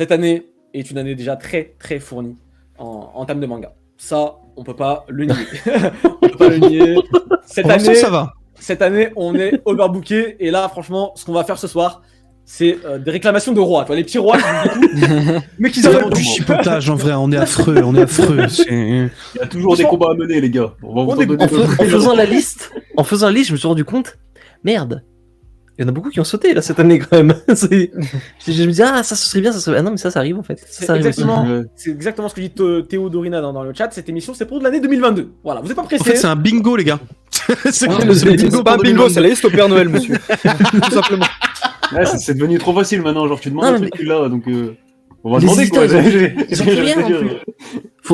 cette année est une année déjà très très fournie en termes de manga. Ça, on peut pas le nier. On peut pas le nier. Pour l'instant, ça va. Cette année, on est overbooké. Et là, franchement, ce qu'on va faire ce soir, c'est des réclamations de rois. Tu vois, les petits rois mais qui C'est vraiment du chipotage en vrai. On est affreux. Il y a toujours des combats à mener, les gars. En faisant la liste, je me suis rendu compte, merde. Il y en a beaucoup qui ont sauté là cette année quand même. Je me dis ça serait bien, ça serait... Ah non mais ça arrive en fait. C'est exactement ce que dit Théo Dorina dans le chat. Cette émission c'est pour de l'année 2022. Voilà, vous êtes pas pressés. En fait c'est un bingo les gars. C'est pas un bingo, c'est la liste au Père Noël monsieur. Tout simplement. Ouais, c'est devenu trop facile maintenant, genre tu demandes un truc là, donc on va les demander quoi. Ils ont plus rien non plus.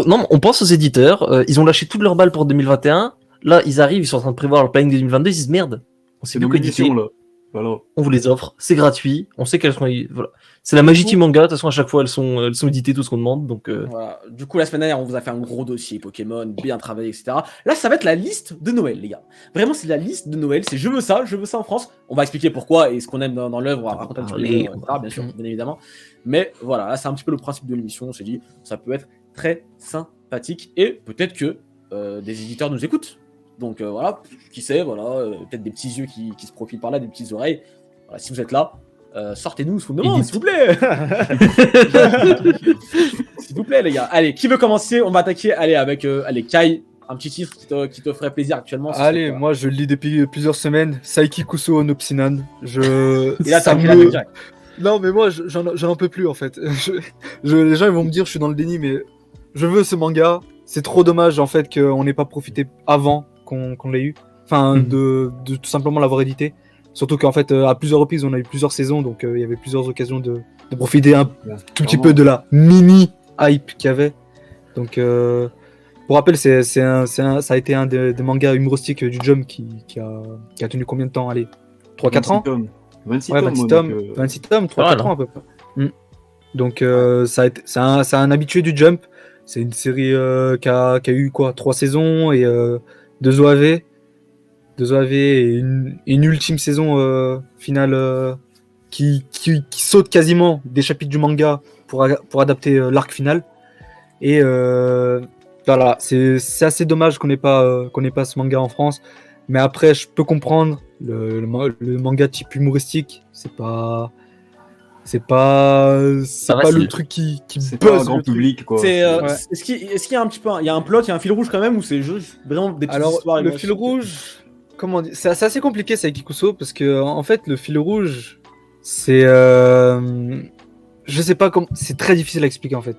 Non, on pense aux éditeurs, ils ont lâché toutes leurs balles pour 2021. Là ils arrivent, ils sont en train de prévoir leur planning de 2022, ils se disent merde. On sait plus quoi éditer. Voilà. On vous les offre, c'est gratuit, on sait qu'elles sont. Voilà. C'est la magie du manga, de toute façon à chaque fois elles sont éditées, tout ce qu'on demande. Donc, voilà. Du coup, la semaine dernière, on vous a fait un gros dossier Pokémon, bien travaillé, etc. Là, ça va être la liste de Noël, les gars. Vraiment, c'est la liste de Noël, c'est je veux ça en France. On va expliquer pourquoi et ce qu'on aime dans l'œuvre, on va raconter un petit peu l'œuvre, etc. Bien sûr, bien évidemment. Mais voilà, là, c'est un petit peu le principe de l'émission. On s'est dit, ça peut être très sympathique et peut-être que des éditeurs nous écoutent. Donc voilà, qui sait, voilà, peut-être des petits yeux qui se profilent par là, des petites oreilles. Voilà, si vous êtes là, sortez-nous sous le nom, s'il vous plaît. S'il vous plaît, les gars. Allez, qui veut commencer? On va attaquer. Allez, avec Kai, un petit titre qui te ferait plaisir actuellement. Allez, moi je le lis depuis plusieurs semaines. Saiki Kuso Onopsinan. Et là, t'as direct. Non, mais moi j'en peux plus en fait. Les gens ils vont me dire je suis dans le déni, mais je veux ce manga. C'est trop dommage en fait qu'on n'ait pas profité avant qu'on l'ait eu. Enfin, de tout simplement l'avoir édité. Surtout qu'en fait, à plusieurs reprises, on a eu plusieurs saisons, donc il y avait plusieurs occasions de profiter un tout petit peu de la mini hype qu'il y avait. Donc, pour rappel, ça a été un des mangas humoristiques du Jump qui a tenu combien de temps? Allez, 3-4 ans 26 tomes, 3-4 ans à peu près. Donc, c'est un habitué du Jump. C'est une série qui a eu quoi, 3 saisons et 2 OAV. 2 OAV et une ultime saison finale qui saute quasiment des chapitres du manga pour adapter l'arc final. Et voilà, c'est assez dommage qu'on n'ait pas ce manga en France. Mais après, je peux comprendre le manga type humoristique, c'est pas le truc qui c'est buzz pas un grand public quoi. Est-ce qu'il y a un petit peu il y a un plot, il y a un fil rouge quand même, ou c'est juste vraiment des petites histoires? Le fil rouge, comment dire, c'est assez compliqué ça avec Ikuso parce que en fait le fil rouge c'est je sais pas comment, c'est très difficile à expliquer en fait.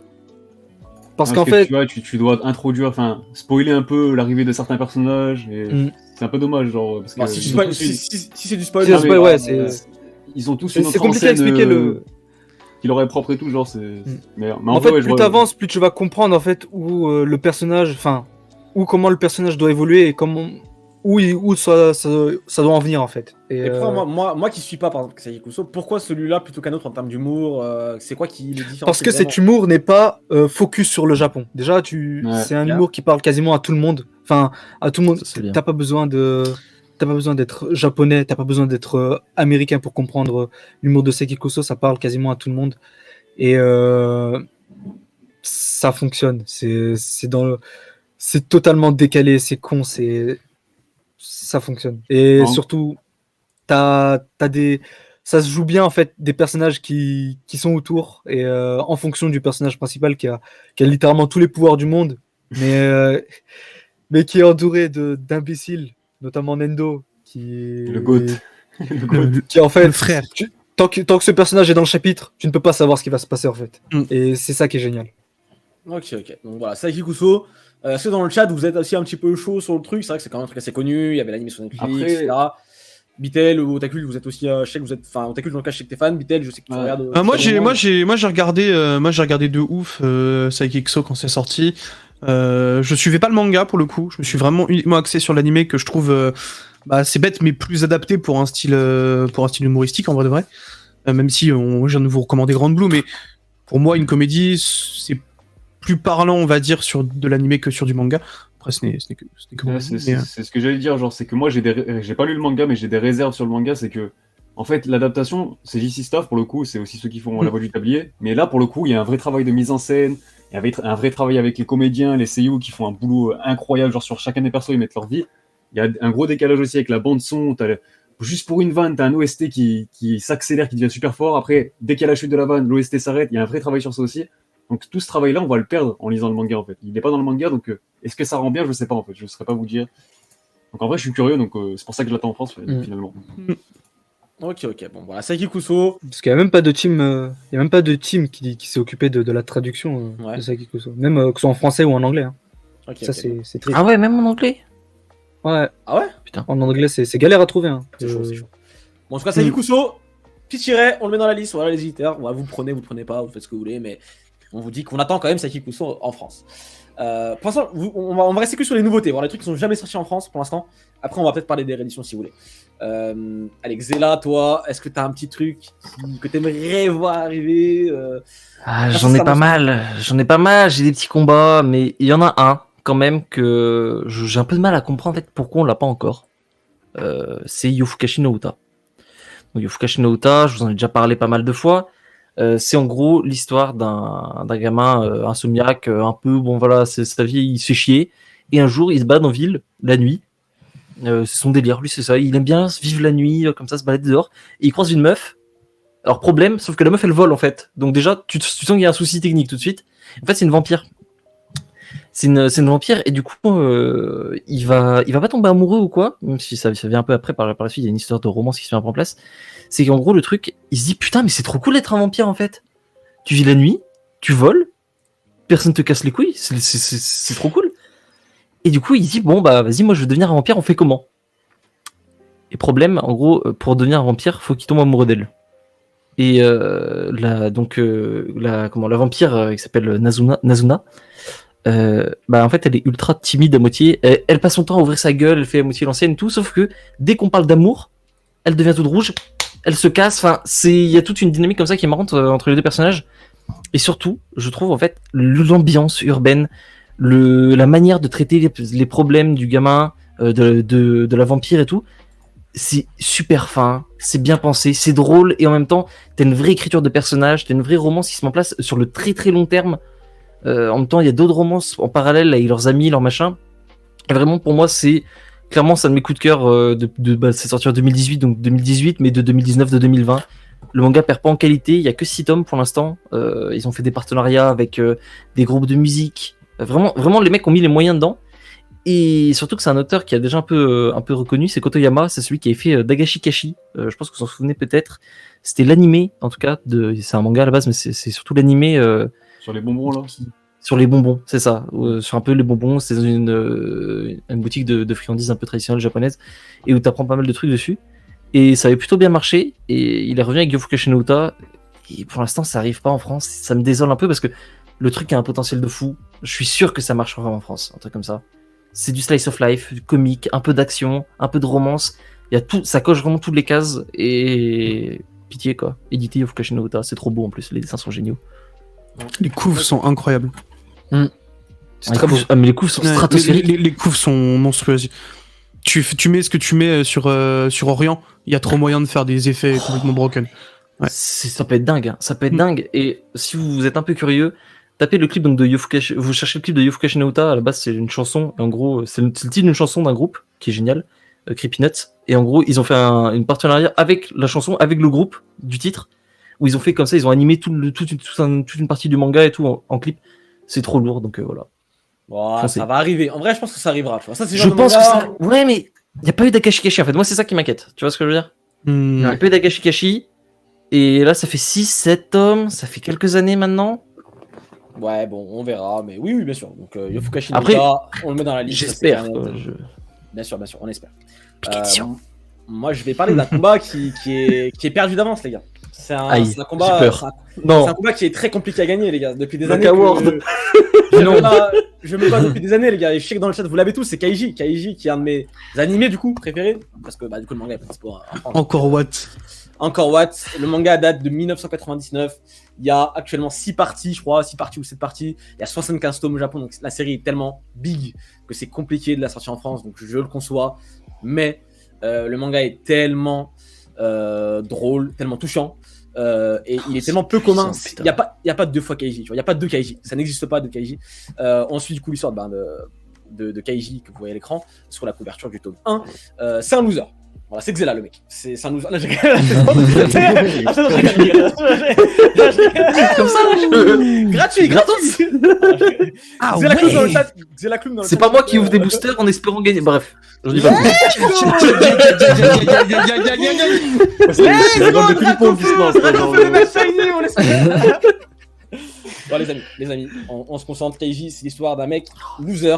Parce qu'en fait tu dois introduire, enfin spoiler un peu l'arrivée de certains personnages et c'est un peu dommage genre parce que si c'est du spoil, ils ont tous une c'est compliqué à expliquer qui leur est propre et tout, genre c'est. Mais en fait, plus t'avances, plus tu vas comprendre en fait où le personnage, enfin, où comment le personnage doit évoluer et comment où ça doit en venir en fait. Et pourquoi moi qui suis pas par exemple Saiki Kuso, pourquoi celui-là plutôt qu'un autre en termes d'humour? C'est quoi qui est différent? Parce que cet humour n'est pas focus sur le Japon. Déjà, c'est un humour qui parle quasiment à tout le monde. Enfin, à tout le monde. T'as pas besoin d'être japonais, t'as pas besoin d'être américain pour comprendre l'humour de Saiki Kuso, ça parle quasiment à tout le monde. Et ça fonctionne. C'est totalement décalé, c'est con, ça fonctionne. Et surtout, ça se joue bien en fait des personnages qui sont autour et en fonction du personnage principal qui a littéralement tous les pouvoirs du monde, mais qui est entouré d'imbéciles. Notamment Nendo, le GOAT. Qui en fait, le frère. Tant que ce personnage est dans le chapitre, tu ne peux pas savoir ce qui va se passer en fait. Et c'est ça qui est génial. Ok. Donc voilà, Saiki Kuso. Ceux dans le chat, vous êtes aussi un petit peu chaud sur le truc. C'est vrai que c'est quand même un truc assez connu. Il y avait l'anime sur Netflix, etc. Bitel ou Otakul, vous êtes aussi. Je sais que vous êtes. Enfin, Otakul, dans le cas, je sais que t'es fan. Bitel, je sais que tu regardes. Moi, j'ai regardé de ouf Saiki Kuso quand c'est sorti. Je suivais pas le manga pour le coup, je me suis vraiment uniquement axé sur l'animé que je trouve c'est bête mais plus adapté pour un style humoristique en vrai de vrai. Même si je viens de vous recommander Grand Blue, mais pour moi une comédie c'est plus parlant on va dire sur de l'animé que sur du manga. Après ce n'est que c'est ce que j'allais dire, genre c'est que moi j'ai pas lu le manga mais j'ai des réserves sur le manga, c'est que en fait, l'adaptation, c'est JC Staff pour le coup, c'est aussi ceux qui font la voix du tablier. Mais là, pour le coup, il y a un vrai travail de mise en scène, il y avait un vrai travail avec les comédiens, les seiyuu qui font un boulot incroyable, genre sur chacun des persos, ils mettent leur vie. Il y a un gros décalage aussi avec la bande-son, juste pour une vanne, t'as un OST qui s'accélère, qui devient super fort. Après, dès qu'il y a la chute de la vanne, l'OST s'arrête, il y a un vrai travail sur ça aussi. Donc tout ce travail-là, on va le perdre en lisant le manga en fait. Il n'est pas dans le manga, donc est-ce que ça rend bien? Je sais pas en fait, je ne saurais pas vous dire. Donc en vrai, je suis curieux, donc c'est pour ça que je l'attends en France finalement. Ok, bon, voilà, Saiki Kuso. Parce qu'il n'y a même pas de team, il y a même pas de team qui s'est occupé de la traduction de Saiki Kuso. Même que ce soit en français ou en anglais. Hein. Ça, c'est triste. Ah ouais, même en anglais? Ouais. Ah ouais? Putain. En anglais, c'est galère à trouver. Hein. C'est chaud. Bon, en tout cas, Saiki Kuso, petit tiret, on le met dans la liste. Voilà les éditeurs. Voilà, vous le prenez pas, vous faites ce que vous voulez, mais on vous dit qu'on attend quand même Saiki Kuso en France. Pour l'instant, on va rester que sur les nouveautés, voir les trucs qui sont jamais sortis en France pour l'instant. Après, on va peut-être parler des rééditions si vous voulez. Alex Zella, toi, est-ce que t'as un petit truc que t'aimerais voir arriver J'en ai pas mal, j'ai des petits combats, mais il y en a un quand même que j'ai un peu de mal à comprendre en fait pourquoi on l'a pas encore. C'est Yofukashi no Uta. Donc, Yofukashi no Uta, je vous en ai déjà parlé pas mal de fois. C'est en gros l'histoire d'un gamin insomniaque, un peu, bon voilà, c'est sa vie, il se fait chier. Et un jour, il se balade en ville, la nuit. C'est son délire, lui c'est ça. Il aime bien vivre la nuit, comme ça, se balader dehors. Et il croise une meuf. Alors problème, sauf que la meuf elle vole en fait. Donc déjà, tu sens qu'il y a un souci technique tout de suite. En fait, c'est une vampire. C'est une vampire et du coup, il va pas tomber amoureux ou quoi. Même si ça vient un peu après par la suite, il y a une histoire de romance qui se met en place. C'est qu'en gros le truc, il se dit putain mais c'est trop cool d'être un vampire en fait. Tu vis la nuit, tu voles, personne te casse les couilles, c'est trop cool. Et du coup il se dit bon bah vas-y moi je veux devenir un vampire, on fait comment? Et problème, en gros pour devenir un vampire faut qu'il tombe amoureux d'elle. Et la vampire qui s'appelle Nazuna, bah en fait elle est ultra timide à moitié. Elle passe son temps à ouvrir sa gueule, elle fait à moitié l'ancienne tout, sauf que dès qu'on parle d'amour, elle devient toute rouge. Elle se casse, enfin, il y a toute une dynamique comme ça qui est marrante entre les deux personnages. Et surtout, je trouve en fait l'ambiance urbaine, la manière de traiter les problèmes du gamin, de la vampire et tout, c'est super fin, c'est bien pensé, c'est drôle et en même temps, t'as une vraie écriture de personnage, t'as une vraie romance qui se met en place sur le très très long terme. En même temps, il y a d'autres romances en parallèle avec leurs amis, leurs machins. Et vraiment, pour moi, c'est clairement, ça de mes coups de cœur c'est sorti en 2018, donc 2018, mais de 2019, de 2020. Le manga perd pas en qualité, il y a que 6 tomes pour l'instant. Ils ont fait des partenariats avec des groupes de musique. Vraiment, les mecs ont mis les moyens dedans. Et surtout que c'est un auteur qui a déjà un peu reconnu, c'est Kotoyama, c'est celui qui avait fait Dagashi Kashi. Je pense que vous en souvenez peut-être. C'était l'animé, en tout cas, c'est un manga à la base, mais c'est surtout l'animé. Sur les bonbons là. Sur les bonbons, c'est ça. Sur un peu les bonbons, c'est dans une boutique de friandises un peu traditionnelle japonaise et où tu apprends pas mal de trucs dessus. Et ça avait plutôt bien marché. Et il est revenu avec Yofukashi no Uta. Et pour l'instant, ça arrive pas en France. Ça me désole un peu parce que le truc a un potentiel de fou. Je suis sûr que ça marchera en France, un truc comme ça. C'est du slice of life, du comique, un peu d'action, un peu de romance. Il y a tout, ça coche vraiment toutes les cases. Et pitié quoi. Édité Yofukashi no Uta, c'est trop beau en plus. Les dessins sont géniaux. Les couves sont incroyables. C'est très beau. Ah, mais les couves sont stratosphériques. Les couves sont monstrueuses. Tu mets ce que tu mets sur Orient, il y a trop moyen de faire des effets complètement broken. Ouais. Ça peut être dingue, hein. Ça peut être dingue. Et si vous êtes un peu curieux, tapez le clip donc de Yofukashi. Vous cherchez le clip de Yofukashi no Uta. À la base, c'est une chanson. Et en gros, c'est le titre d'une chanson d'un groupe qui est génial, Creepy Nuts. Et en gros, ils ont fait une partenariat avec la chanson, avec le groupe du titre, où ils ont fait comme ça. Ils ont animé toute une partie du manga et tout en clip. C'est trop lourd, donc voilà. Bon, ça va arriver. En vrai, je pense que ça arrivera. Tu vois. Ça, c'est je pense que ça. Ouais, mais il n'y a pas eu d'Akashi Kashi en fait. Moi, c'est ça qui m'inquiète. Tu vois ce que je veux dire? Il n'y a pas eu d'Akashi Kashi. Et là, ça fait 6-7 tomes. Ça fait quelques années maintenant. Ouais, bon, on verra. Mais oui, bien sûr. Donc, Yofukashi no Après, Uta, on le met dans la liste. J'espère. Bien sûr, on espère. Moi, je vais parler d'un combat qui est perdu d'avance, les gars. C'est un combat. C'est un combat qui est très compliqué à gagner, les gars. Depuis des années. Je me bats depuis des années, les gars. Et je sais que dans le chat, vous l'avez tous. C'est Kaiji. Kaiji, qui est un de mes animés, du coup, préférés. Parce que, du coup, le manga est pas dispo en France. Encore what. Le manga date de 1999. Il y a actuellement 6 parties, je crois. 6 parties ou 7 parties. Il y a 75 tomes au Japon. Donc, la série est tellement big que c'est compliqué de la sortir en France. Donc, je le conçois. Mais le manga est tellement drôle, tellement touchant. Et il est tellement peu commun. Il n'y a pas de 2 fois Kaiji, tu vois. Il n'y a pas de 2 Kaiji. Ça n'existe pas de Kaiji. On suit du coup l'histoire de Kaiji que vous voyez à l'écran sur la couverture du tome 1. C'est un loser. Voilà, c'est Xela le mec. C'est un loser. Là, j'ai comme ça, gratuit. Ah Xela Clown dans le chat. Xela Clown dans le chat. C'est pas moi qui ouvre des boosters en espérant gagner. Bref, je dis pas. C'est la bande de Philippon qui se lance. Bon, les amis, on se concentre. Kaiji, c'est l'histoire d'un mec loser.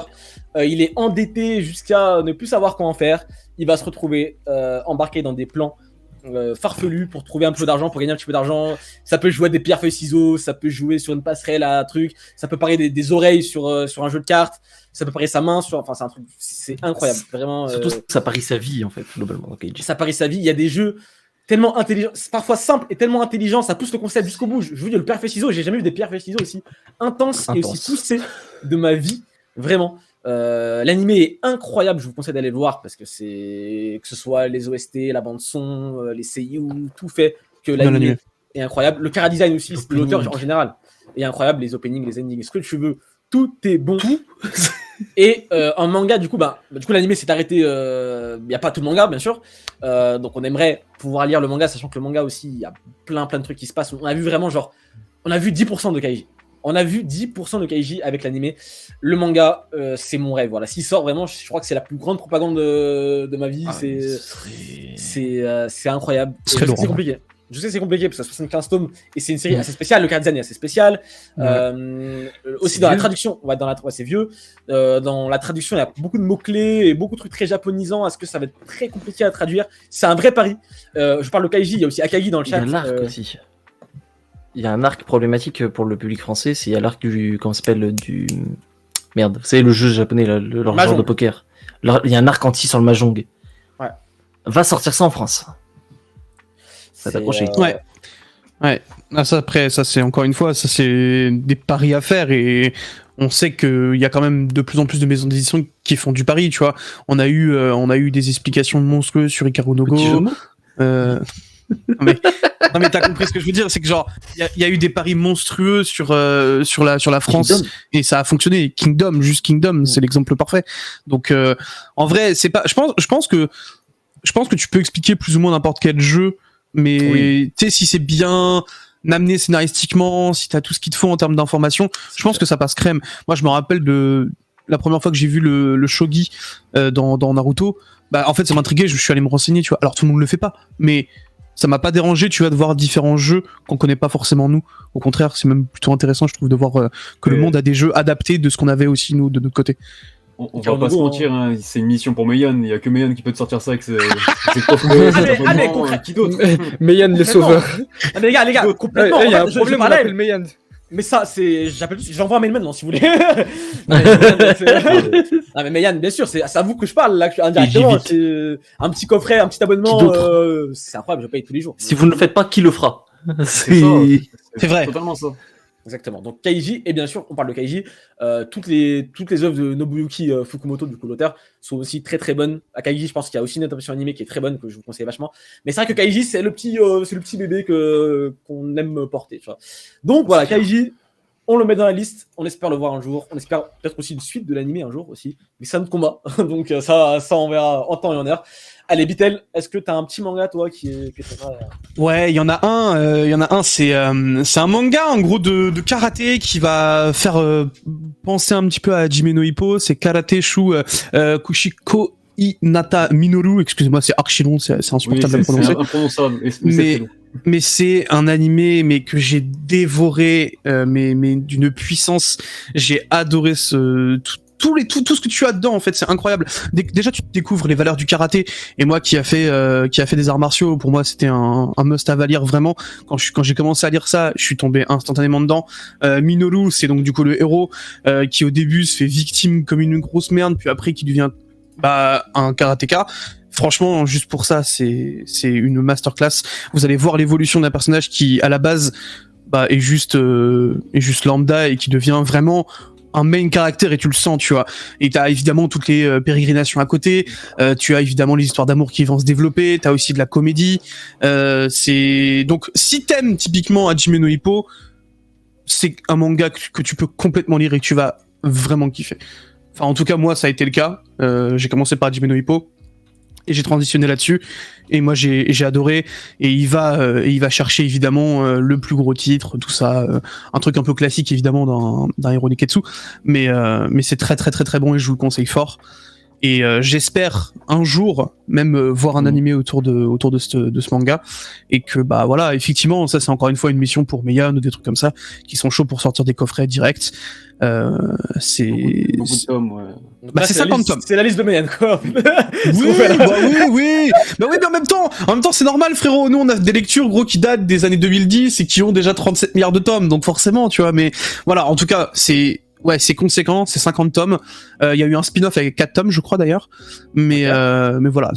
Il est endetté jusqu'à ne plus savoir quoi en faire. Il va se retrouver embarqué dans des plans farfelus pour trouver un peu d'argent, pour gagner un petit peu d'argent. Ça peut jouer à des pierres, feuilles, ciseaux. Ça peut jouer sur une passerelle à un truc. Ça peut parier des oreilles sur un jeu de cartes. Ça peut parier sa main sur. Enfin, c'est un truc. C'est incroyable. Vraiment. Surtout, ça parie sa vie, en fait, globalement. Kaiji. Ça parie sa vie. Il y a des jeux tellement intelligent, parfois simple et tellement intelligent, ça pousse le concept jusqu'au bout. Je vous dis, le pierre feuille ciseaux, j'ai jamais vu des pierres feuille ciseaux aussi intenses et aussi poussées de ma vie, vraiment. L'animé est incroyable, je vous conseille d'aller le voir parce que c'est que ce soit les OST, la bande son, les seiyuu, tout fait que l'animé est incroyable. Le chara design aussi, l'auteur en général est incroyable, les openings, les endings, ce que tu veux, tout est bon. Et en manga, du coup, l'animé s'est arrêté. Il n'y a pas tout le manga, bien sûr. Donc, on aimerait pouvoir lire le manga, sachant que le manga aussi, il y a plein de trucs qui se passent. On a vu vraiment, on a vu 10% de Kaiji. On a vu 10% de Kaiji avec l'animé. Le manga, c'est mon rêve. Voilà, s'il sort vraiment, je crois que c'est la plus grande propagande de ma vie. C'est incroyable. C'est compliqué. Je sais que c'est compliqué parce que c'est 75 tomes et c'est une série assez spéciale. Le chara design est assez spécial. Aussi dans la traduction, c'est vieux. Dans la traduction, il y a beaucoup de mots-clés et beaucoup de trucs très japonisants. Est-ce que ça va être très compliqué à traduire? C'est un vrai pari. Je parle de Kaiji, il y a aussi Akagi dans le chat. Il y a l'arc aussi. Il y a un arc problématique pour le public français, c'est l'arc comment ça s'appelle Merde, c'est le jeu japonais, leur genre de poker. Il y a un arc anti sur le Mahjong. Ouais. Va sortir ça en France. Ça t'accroche. Ouais. Ah, ça, après, ça c'est encore une fois, ça c'est des paris à faire et on sait qu'il y a quand même de plus en plus de maisons d'édition qui font du pari, tu vois. On a eu des explications monstrueuses sur Ikaru no Go. Non mais t'as compris ce que je veux dire, c'est que genre il y a eu des paris monstrueux sur la France Kingdom. Et ça a fonctionné. Kingdom, c'est l'exemple parfait. Donc en vrai, c'est pas. Je pense que tu peux expliquer plus ou moins n'importe quel jeu. Mais tu sais, si c'est bien amené scénaristiquement, si t'as tout ce qu'il te faut en termes d'information, je pense que ça passe crème. Moi, je me rappelle de la première fois que j'ai vu le shogi dans Naruto. En fait, ça m'intriguait, je suis allé me renseigner, tu vois. Alors, tout le monde le fait pas, mais ça m'a pas dérangé, tu vois, de voir différents jeux qu'on connaît pas forcément nous. Au contraire, c'est même plutôt intéressant, je trouve, de voir que le monde a des jeux adaptés de ce qu'on avait aussi, nous, de notre côté. On va pas se mentir, hein, c'est une mission pour Meian. Il y a que Meian qui peut te sortir ça avec ses qui d'autre Meian le sauveur. Ah, mais les gars, complètement. Il y a un problème, on l'appelle Meian. Mais ça, j'envoie un mail maintenant si vous voulez. Mais Meian, bien sûr, c'est à vous que je parle là, indirectement. C'est un petit coffret, un petit abonnement. C'est incroyable, je paye tous les jours. Si vous ne le faites pas, qui le fera? C'est vrai. Totalement ça. Exactement. Donc Kaiji, et bien sûr, on parle de Kaiji, toutes les œuvres de Nobuyuki Fukumoto, du coup l'auteur, sont aussi très très bonnes. À Kaiji, je pense qu'il y a aussi une adaptation animée qui est très bonne, que je vous conseille vachement. Mais c'est vrai que Kaiji, c'est le petit bébé qu'on aime porter. Tu vois. Donc voilà, Kaiji, on le met dans la liste, on espère le voir un jour, on espère peut-être aussi une suite de l'animé un jour aussi. Mais c'est un combat, donc ça on verra en temps et en heure. Allez, Bitel, est-ce que t'as un petit manga, toi, qui est Ouais, il y en a un, c'est un manga, en gros, de karaté qui va faire penser un petit peu à Hajime no Ippo, c'est Karate Shu Kushiko Inata Minoru, excusez-moi, c'est archi long, c'est insupportable à prononcer. C'est imprononçable, mais c'est un animé que j'ai dévoré, mais d'une puissance, j'ai adoré tout ce que tu as dedans, en fait, c'est incroyable. Déjà, tu découvres les valeurs du karaté, et moi qui a fait des arts martiaux, pour moi c'était un must à lire vraiment. Quand j'ai commencé à lire ça, je suis tombé instantanément dedans. Minoru, c'est donc du coup le héros qui au début se fait victime comme une grosse merde, puis après qui devient un karatéka. Franchement, juste pour ça, c'est une masterclass. Vous allez voir l'évolution d'un personnage qui à la base est juste lambda et qui devient vraiment un main caractère et tu le sens, tu vois. Et t'as évidemment toutes les pérégrinations à côté, tu as évidemment les histoires d'amour qui vont se développer, t'as aussi de la comédie. C'est donc si t'aimes typiquement Hajime no Ippo, c'est un manga que tu peux complètement lire et que tu vas vraiment kiffer. Enfin, en tout cas, moi, ça a été le cas. J'ai commencé par Hajime no Ippo et j'ai transitionné là-dessus. Et moi, j'ai adoré. Et il va chercher évidemment le plus gros titre, tout ça, un truc un peu classique évidemment d'un Hero Niketsu. Mais c'est très très très très bon et je vous le conseille fort. Et j'espère un jour même voir un animé autour de ce manga, et que bah voilà, effectivement, ça c'est encore une fois une mission pour Meian ou des trucs comme ça qui sont chauds pour sortir des coffrets directs. C'est Beaucoup de tomes, ouais. bah, c'est 50 tomes. C'est la liste de Meian, quoi. Oui, oui. Bah oui, mais en même temps, c'est normal, frérot. Nous, on a des lectures, gros, qui datent des années 2010 et qui ont déjà 37 milliards de tomes. Donc, forcément, tu vois, mais voilà, en tout cas, c'est conséquent, c'est 50 tomes. Il y a eu un spin-off avec 4 tomes, je crois, d'ailleurs. Mais voilà,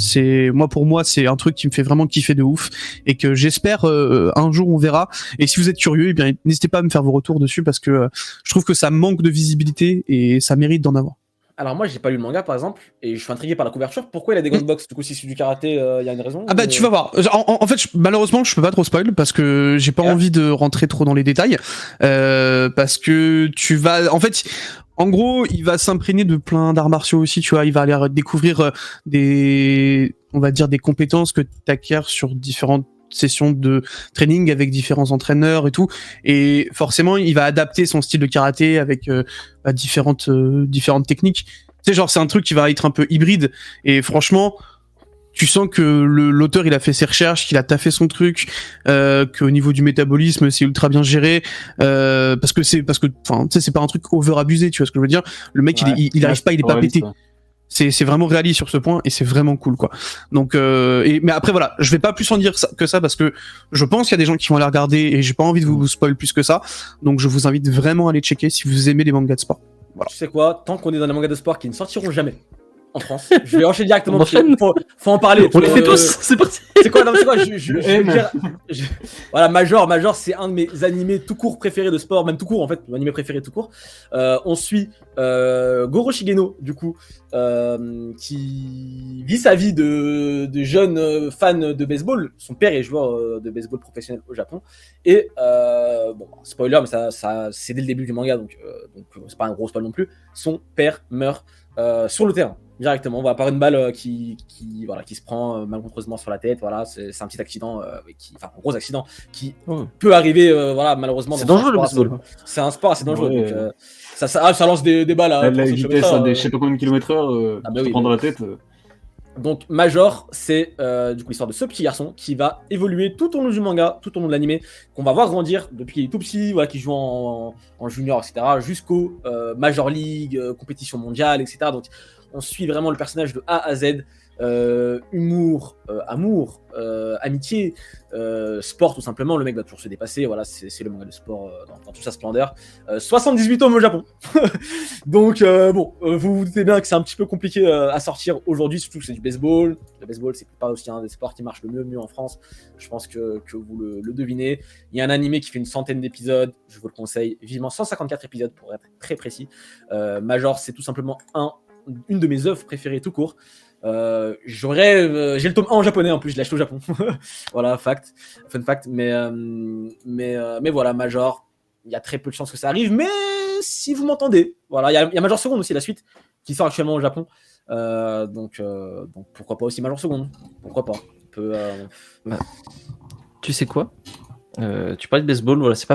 pour moi, c'est un truc qui me fait vraiment kiffer de ouf et que j'espère, un jour, on verra. Et si vous êtes curieux, eh bien, n'hésitez pas à me faire vos retours dessus parce que je trouve que ça manque de visibilité et ça mérite d'en avoir. Alors moi j'ai pas lu le manga par exemple et je suis intrigué par la couverture. Pourquoi il a des gunbox? Du coup si c'est du karaté, il y a une raison? Ah bah tu vas voir. En fait malheureusement je peux pas trop spoil parce que j'ai pas envie de rentrer trop dans les détails parce que tu vas en fait en gros il va s'imprégner de plein d'arts martiaux aussi, tu vois, il va aller découvrir des compétences que t'acquiers sur différentes sessions de training avec différents entraîneurs et tout, et forcément il va adapter son style de karaté avec différentes techniques. Tu sais, genre c'est un truc qui va être un peu hybride et franchement tu sens que l'auteur il a fait ses recherches, qu'il a taffé son truc, qu'au niveau du métabolisme c'est ultra bien géré, parce que enfin tu sais c'est pas un truc over abusé, tu vois ce que je veux dire. Le mec il arrive pas, il est pas pété. C'est vraiment réaliste sur ce point et c'est vraiment cool quoi. Donc mais après voilà, je vais pas plus en dire que ça parce que je pense qu'il y a des gens qui vont aller regarder et j'ai pas envie de vous spoil plus que ça. Donc je vous invite vraiment à aller checker si vous aimez les mangas de sport. Voilà. Tu sais quoi, tant qu'on est dans les mangas de sport qui ne sortiront jamais en France, je vais enchaîner directement. Faut en parler. On les fait tous, c'est parti. C'est quoi, je vais dire, voilà, Major, c'est un de mes animés tout court préférés de sport, même tout court en fait, mon animé préféré tout court. On suit Goro Shigeno, du coup, qui vit sa vie de jeune fan de baseball. Son père est joueur de baseball professionnel au Japon. Et bon, spoiler, mais ça c'est dès le début du manga, donc c'est pas un gros spoil non plus. Son père meurt sur le terrain. Directement, on va par une balle qui se prend malencontreusement sur la tête. Voilà, c'est un petit accident, un gros accident qui peut arriver, voilà, malheureusement. C'est dangereux le baseball. C'est un sport assez dangereux. Ouais. Donc, ça lance des balles à la vitesse à des je sais pas combien de kilomètres/heure, se prend dans la tête. Donc Major, c'est du coup l'histoire de ce petit garçon qui va évoluer tout au long du manga, tout au long de l'animé, qu'on va voir grandir depuis qu'il est tout petit, voilà, qui joue en junior, etc., jusqu'au Major League, compétition mondiale, etc. Donc on suit vraiment le personnage de A à Z, humour, amour, amitié, sport tout simplement. Le mec va toujours se dépasser, voilà, c'est le manga de sport dans toute sa splendeur. 78 tomes au Japon. Donc bon, vous vous doutez bien que c'est un petit peu compliqué à sortir aujourd'hui, surtout que c'est du baseball. Le baseball, c'est pas aussi un des sports qui marche le mieux en France. Je pense que vous le devinez. Il y a un animé qui fait une centaine d'épisodes, je vous le conseille vivement, 154 épisodes pour être très précis. Major, c'est tout simplement une de mes œuvres préférées tout court. J'ai le tome 1 en japonais en plus, je l'ai acheté au Japon. Voilà, fun fact. Mais voilà, Major, il y a très peu de chances que ça arrive, mais si vous m'entendez, voilà, il y a Major Second aussi, la suite, qui sort actuellement au Japon. Donc pourquoi pas aussi Major Second, pourquoi pas. Tu sais quoi, tu parlais de baseball, voilà, c'était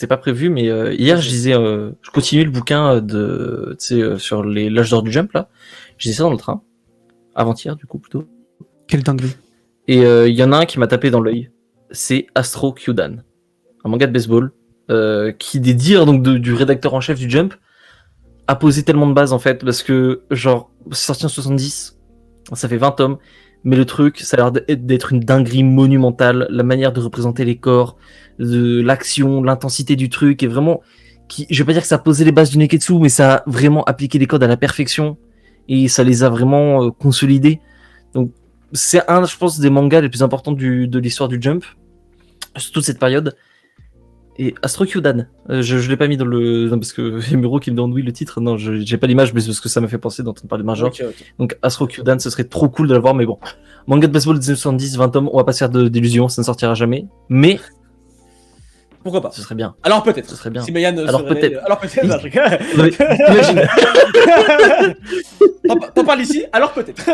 pas prévu, mais hier je continuais le bouquin sur l'âge d'or du Jump là, je disais ça dans le train, avant-hier du coup plutôt. Quelle dinguerie. Et il y en a un qui m'a tapé dans l'œil, c'est Astro Kyudan, un manga de baseball qui, des dires donc du rédacteur en chef du Jump, a posé tellement de bases en fait, parce que genre c'est sorti en 70, ça fait 20 tomes. Mais le truc, ça a l'air d'être une dinguerie monumentale. La manière de représenter les corps, l'action, l'intensité du truc, est vraiment... je vais pas dire que ça a posé les bases du Neketsu, mais ça a vraiment appliqué les codes à la perfection. Et ça les a vraiment consolidés. Donc, c'est je pense, des mangas les plus importants de l'histoire du Jump. Surtout cette période. et Astro Kyudan. Je l'ai pas mis dans le. Non, parce que Muro qui me demande oui le titre. Non, j'ai pas l'image, mais c'est parce que ça m'a fait penser d'entendre parler de Major. Ok. Donc Astro Kyudan, ce serait trop cool de l'avoir, mais bon. Manga de baseball des années 70, 20 tomes, on va pas se faire d'illusions, ça ne sortira jamais. Mais Pourquoi pas? ce serait bien. Alors peut-être. Ce serait bien. Si Mayan Alors se réveille- peut-être. Alors peut-être. non, je rigole. Imagine. T'en parles ici? Alors peut-être.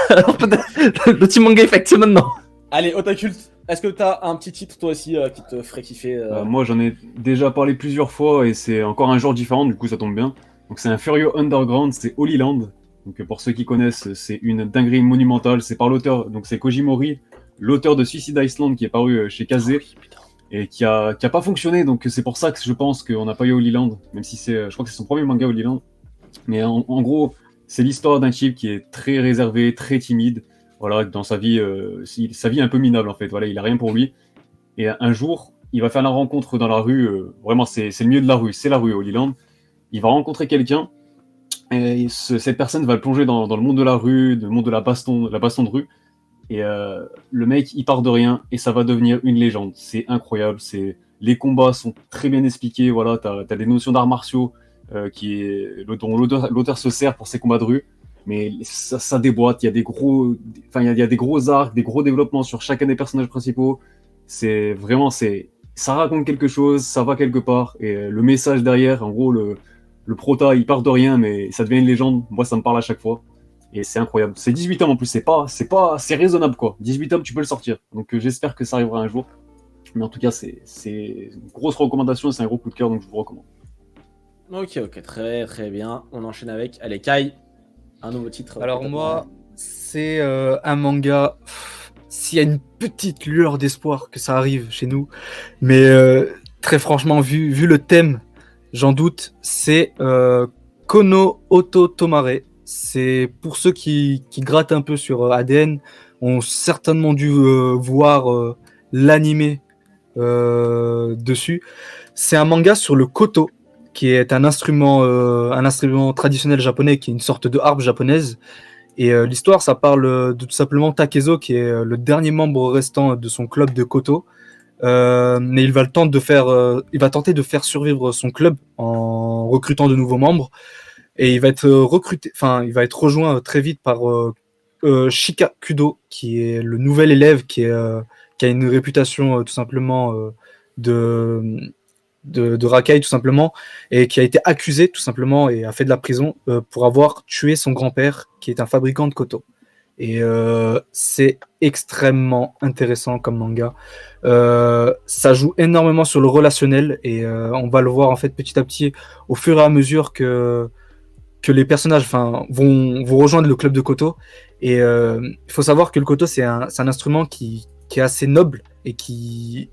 Alors peut-être. Le team manga effect, c'est maintenant. Allez, Otakult, est-ce que t'as un petit titre toi aussi qui te ferait kiffer Moi, j'en ai déjà parlé plusieurs fois et c'est encore un genre différent, du coup, ça tombe bien. Donc, c'est un Furio Underground, c'est Holy Land. Donc, pour ceux qui connaissent, c'est une dinguerie monumentale. C'est par l'auteur, donc c'est Koji Mori, l'auteur de Suicide Island qui est paru chez Kaze et qui a pas fonctionné. Donc, c'est pour ça que je pense qu'on n'a pas eu Holy Land, même si je crois que c'est son premier manga Holy Land. Mais en gros, c'est l'histoire d'un type qui est très réservé, très timide. Voilà, dans sa vie est un peu minable en fait. Voilà, il a rien pour lui. Et un jour, il va faire la rencontre dans la rue. Vraiment, c'est le milieu de la rue. C'est la rue, Holy Land. Il va rencontrer quelqu'un. Et cette personne va le plonger dans le monde de la rue, le monde de la baston de rue. Et le mec, il part de rien et ça va devenir une légende. C'est incroyable. Les combats sont très bien expliqués. Voilà, t'as des notions d'arts martiaux dont l'auteur se sert pour ses combats de rue. Mais ça déboîte, il y a des gros arcs, des gros développements sur chacun des personnages principaux. C'est vraiment, ça raconte quelque chose, ça va quelque part. Et le message derrière, en gros, le prota, il part de rien, mais ça devient une légende. Moi, ça me parle à chaque fois. Et c'est incroyable. C'est 18 tomes en plus, c'est raisonnable quoi. 18 tomes, tu peux le sortir. Donc j'espère que ça arrivera un jour. Mais en tout cas, c'est une grosse recommandation, c'est un gros coup de cœur, donc je vous recommande. Ok, très très bien. On enchaîne avec. Allez, Kai, un nouveau titre. Alors moi, c'est un manga. S'il y a une petite lueur d'espoir que ça arrive chez nous, mais très franchement, vu le thème, j'en doute. C'est Kono Oto Tomare. C'est pour ceux qui grattent un peu sur ADN, ont certainement dû voir l'animé dessus. C'est un manga sur le koto, qui est un instrument traditionnel japonais, qui est une sorte de harpe japonaise. Et l'histoire, ça parle de tout simplement Takezo, qui est le dernier membre restant de son club de koto. Mais il va tenter de faire survivre son club en recrutant de nouveaux membres. Et il va être rejoint très vite par Shika Kudo, qui est le nouvel élève qui a une réputation tout simplement de racaille tout simplement, et qui a été accusé tout simplement et a fait de la prison pour avoir tué son grand-père qui est un fabricant de koto. Et c'est extrêmement intéressant comme manga. Ça joue énormément sur le relationnel et on va le voir en fait petit à petit au fur et à mesure que les personnages vont rejoindre le club de koto. Et il faut savoir que le koto c'est un instrument qui est assez noble et qui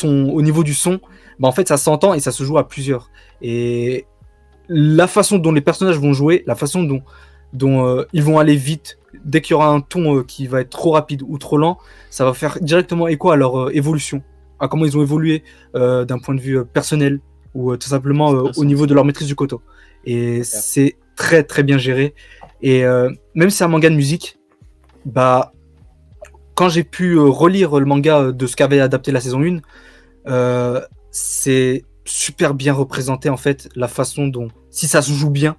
au niveau du son, en fait ça s'entend et ça se joue à plusieurs. Et la façon dont les personnages vont jouer, la façon dont ils vont aller vite, dès qu'il y aura un ton qui va être trop rapide ou trop lent, ça va faire directement écho à leur évolution, à comment ils ont évolué d'un point de vue personnel ou tout simplement au niveau de leur maîtrise du koto. Et c'est très très bien géré. Et même si c'est un manga de musique, quand j'ai pu relire le manga de ce qu'avait adapté la saison 1, c'est super bien représenté en fait, la façon dont, si ça se joue bien,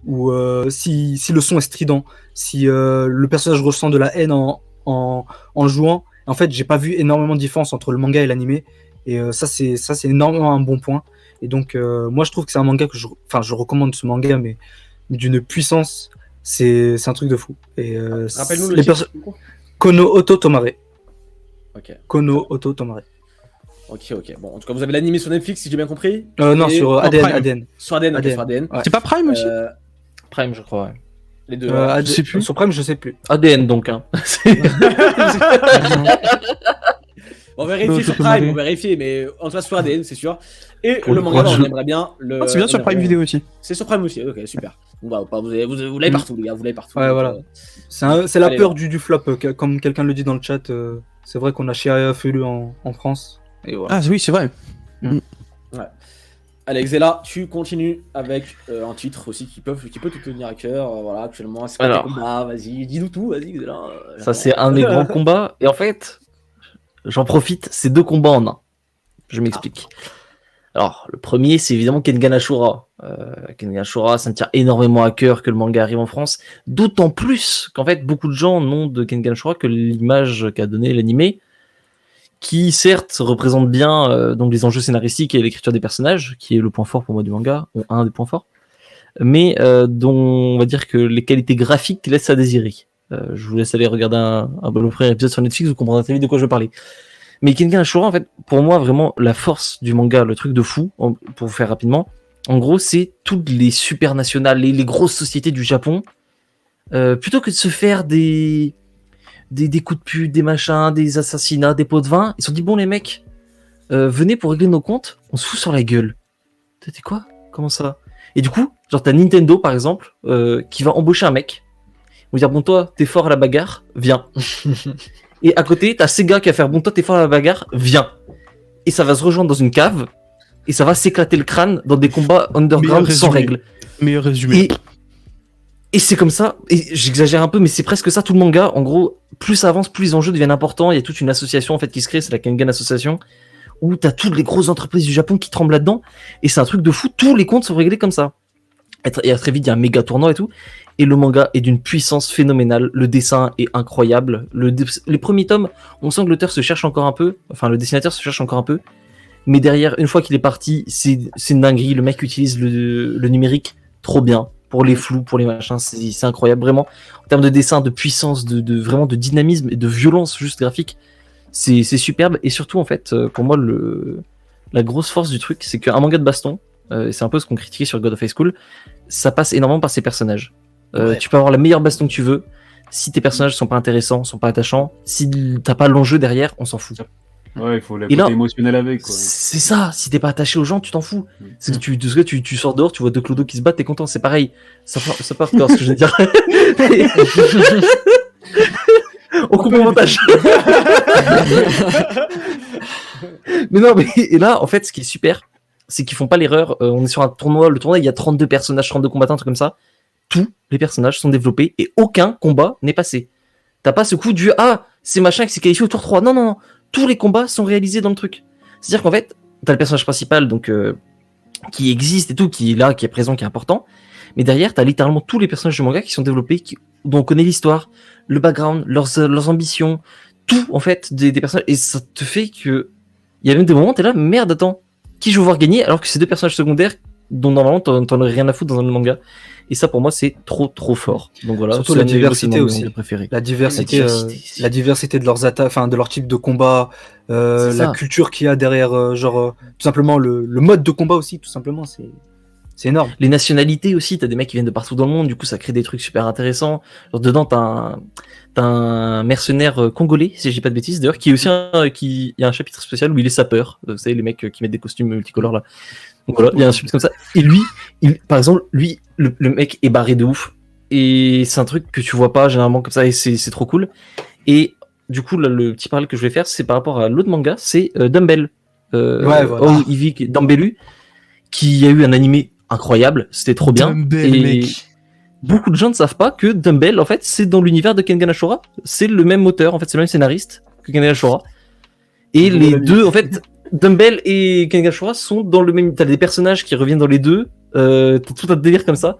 ou si le son est strident, si le personnage ressent de la haine en jouant. En fait, j'ai pas vu énormément de différence entre le manga et l'animé, et ça c'est énormément un bon point. Et donc moi je trouve que c'est un manga que je recommande ce manga, mais d'une puissance, c'est un truc de fou. Et rappelle-nous le titre. Kono Oto Tomare. Ok. Kono Oto Tomare. Ok. Bon, en tout cas, vous avez l'animé sur Netflix, si j'ai bien compris. Non, sur ADN. Prime. Sur ADN, ok, sur ADN. Ouais. C'est pas Prime aussi Prime, je crois. Ouais. Les deux. Je sais plus. Sur Prime, je sais plus. ADN donc. Hein. On va vérifier sur Prime, on va vérifier, mais en tout cas sur ADN, c'est sûr. Et le manga, on aimerait bien. C'est bien sur Prime Vidéo aussi. C'est sur Prime aussi, ok, super. Bon, vous l'avez partout, les gars, vous l'avez partout. Ouais, voilà. C'est la peur du flop, comme quelqu'un le dit dans le chat. C'est vrai qu'on a chez Felu en France. Et voilà. Ah oui, c'est vrai. Ouais. Alex Zella, tu continues avec un titre aussi qui peut te tenir à cœur. Voilà, actuellement, c'est pas tes combats, vas-y, dis-nous tout, vas-y Zella. Ça, c'est un des grands combats. Et en fait, j'en profite, c'est 2 combats en un. Je m'explique. Alors, le premier, c'est évidemment Kengan Ashura. Kengan Ashura, ça me tient énormément à cœur que le manga arrive en France. D'autant plus qu'en fait, beaucoup de gens n'ont de Kengan Ashura que l'image qu'a donné l'animé, qui certes représente bien donc les enjeux scénaristiques et l'écriture des personnages, qui est le point fort pour moi du manga, ou un des points forts, mais dont on va dire que les qualités graphiques laissent à désirer. Je vous laisse aller regarder un premier épisode sur Netflix, vous comprendrez très vite de quoi je veux parler. Mais Kengan Ashura, en fait, pour moi, vraiment, la force du manga, le truc de fou, pour vous faire rapidement, en gros, c'est toutes les supernationales, les grosses sociétés du Japon, plutôt que de se faire des coups de pute, des machins, des assassinats, des pots de vin, ils se sont dit, bon, les mecs, venez pour régler nos comptes, on se fout sur la gueule. T'es quoi? Comment ça? Et du coup, genre, t'as Nintendo, par exemple, qui va embaucher un mec, on va dire, bon, toi, t'es fort à la bagarre, viens. Et à côté, t'as Sega qui va faire, bon, toi, t'es fort à la bagarre, viens. Et ça va se rejoindre dans une cave, et ça va s'éclater le crâne dans des combats underground sans règles. Meilleur résumé. Et c'est comme ça, et j'exagère un peu, mais c'est presque ça tout le manga. En gros, plus ça avance, plus les enjeux deviennent importants. Il y a toute une association en fait qui se crée, c'est la Kengan Association, où t'as toutes les grosses entreprises du Japon qui tremblent là-dedans, et c'est un truc de fou. Tous les comptes sont réglés comme ça. Et très vite, il y a un méga tournoi et tout. Et le manga est d'une puissance phénoménale. Le dessin est incroyable. Les premiers tomes, on sent que l'auteur se cherche encore un peu. Enfin, le dessinateur se cherche encore un peu. Mais derrière, une fois qu'il est parti, c'est une dinguerie. Le mec utilise le numérique trop bien. Pour les flous, pour les machins. C'est incroyable, vraiment. En termes de dessin, de puissance, vraiment de dynamisme et de violence juste graphique, c'est superbe. Et surtout, en fait, pour moi, la grosse force du truc, c'est qu'un manga de baston, c'est un peu ce qu'on critiquait sur God of High School, ça passe énormément par ses personnages. Ouais. Tu peux avoir la meilleure baston que tu veux. Si tes personnages sont pas intéressants, sont pas attachants, si t'as pas l'enjeu derrière, on s'en fout. Ouais, il faut le côté émotionnel avec. Quoi. C'est ça. Si t'es pas attaché aux gens, tu t'en fous. C'est que tu sors dehors, tu vois deux clodos qui se battent, t'es content. C'est pareil. Ça part encore ce que je veux dire. On coupe le montage. Mais non, mais et là, en fait, ce qui est super, c'est qu'ils font pas l'erreur. On est sur un tournoi. Le tournoi, il y a 32 personnages, 32 combattants, un truc comme ça. Tous les personnages sont développés et aucun combat n'est passé. T'as pas ce coup du c'est machin qui s'est qualifié au tour 3. Non. Tous les combats sont réalisés dans le truc. C'est-à-dire qu'en fait, t'as le personnage principal donc qui existe et tout, qui est là, qui est présent, qui est important. Mais derrière, t'as littéralement tous les personnages du manga qui sont développés, dont on connaît l'histoire, le background, leurs ambitions, tout en fait des personnages. Et ça te fait que il y a même des moments où t'es là, merde, attends, qui je veux voir gagner alors que c'est deux personnages secondaires dont normalement t'en aurais rien à foutre dans un manga. Et ça pour moi c'est trop fort. Donc voilà, surtout la diversité aussi. La diversité de leurs attaques, enfin de leur type de combat, la culture qu'il y a derrière, tout simplement le mode de combat aussi, tout simplement, c'est énorme. Les nationalités aussi, t'as des mecs qui viennent de partout dans le monde, du coup ça crée des trucs super intéressants. Genre dedans t'as un mercenaire congolais, si je dis pas de bêtises, d'ailleurs, qui est aussi il y a un chapitre spécial où il est sapeur. Vous savez les mecs qui mettent des costumes multicolores là. Donc voilà, il y a un chapitre comme ça. Et lui, par exemple, le mec est barré de ouf. Et c'est un truc que tu vois pas généralement comme ça, et c'est trop cool. Et du coup, là, le petit parallèle que je vais faire, c'est par rapport à l'autre manga, c'est Dumbbell. Ivy Dumbbellu, qui a eu un animé incroyable, c'était trop bien. Dumbbell, et mec. Beaucoup de gens ne savent pas que Dumbbell, en fait, c'est dans l'univers de Kengan Ashura. C'est le même auteur, en fait, c'est le même scénariste que Kengan Ashura. Et les deux, en fait, Dumbbell et Kengan Ashura sont dans le même. T'as des personnages qui reviennent dans les deux. T'as tout un délire comme ça.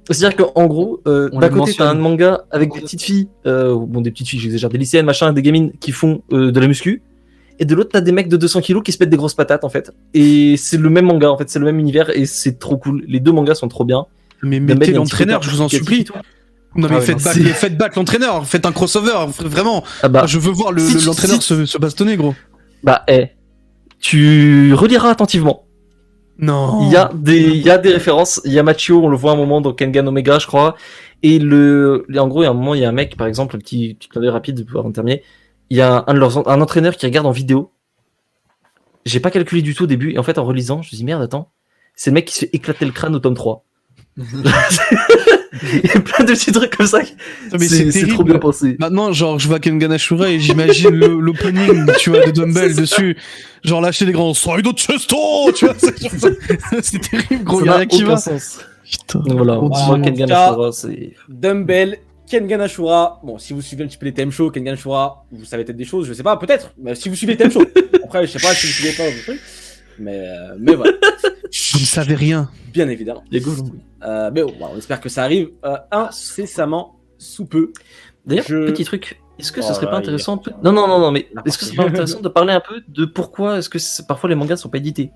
C'est-à-dire qu'en gros, d'un côté, t'as un manga avec des petites filles, des petites filles, j'exagère, des lycéennes, machin, des gamines qui font de la muscu. Et de l'autre, t'as des mecs de 200 kilos qui se pètent des grosses patates, en fait. Et c'est le même manga, en fait, c'est le même univers et c'est trop cool. Les deux mangas sont trop bien. Mais mettez l'entraîneur, je vous en supplie. Non mais faites back l'entraîneur, faites un crossover, vraiment. Je veux voir l'entraîneur se bastonner, gros. Tu reliras attentivement. Non. Il y a des références. Il y a Machio, on le voit un moment dans Kengan Omega, je crois. Et en gros, il y a un moment, il y a un mec, par exemple, un petit clin d'œil rapide avant de terminer. Il y a un entraîneur qui regarde en vidéo. J'ai pas calculé du tout au début. Et en fait, en relisant, je me dis merde, attends. C'est le mec qui se fait éclater le crâne au tome 3. Il y a plein de petits trucs comme ça. C'est trop bien pensé. Maintenant, genre, je vois Kengan Ashura et j'imagine l'opening, tu vois, de Dumbbell dessus. Genre, lâcher les grands Side Chesto, tu vois. C'est terrible, gros. Ça n'a aucun sens. Putain. Donc voilà, Kengan Ashura, c'est. Dumbbell, Kengan Ashura. Bon, si vous suivez un petit peu les thème shows, Kengan Ashura, vous savez peut-être des choses, je sais pas, peut-être. Mais si vous suivez les thème shows. Après, je sais pas si vous suivez pas. Mais voilà. Vous ne savez rien. Bien évidemment. Les Gaulois, oui. Mais bon, on espère que ça arrive incessamment sous peu. D'ailleurs, Je- petit truc, est-ce que ce Oh serait là pas là, intéressant Non, mais N'importe est-ce que c'est pas intéressant de parler un peu de pourquoi est-ce que parfois les mangas ne sont pas édités?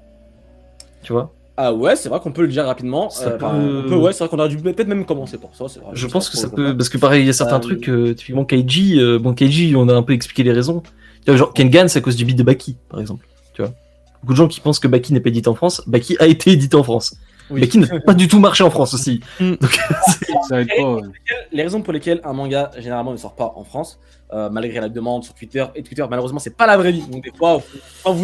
Tu vois? Ah ouais, c'est vrai qu'on peut le dire rapidement. Ça peut- Ouais, c'est vrai qu'on aurait dû peut-être même commencer pour ça. C'est vrai. Je pense que ça Pour le peut, parce que pareil, il y a certains Euh, trucs, typiquement Keiji, Keiji, on a un peu expliqué les raisons. Tu vois, genre Kengan, c'est à cause du beat de Baki, par exemple. Tu vois? Beaucoup de gens qui pensent que Baki n'est pas édité en France, Baki a été édité en France. Oui. Baki n'a pas du tout marché en France aussi. Donc, Ça aide pas. Ouais. Les raisons pour lesquelles un manga généralement ne sort pas en France, malgré la demande sur Twitter, et Twitter malheureusement c'est pas la vraie vie. Donc des fois, quand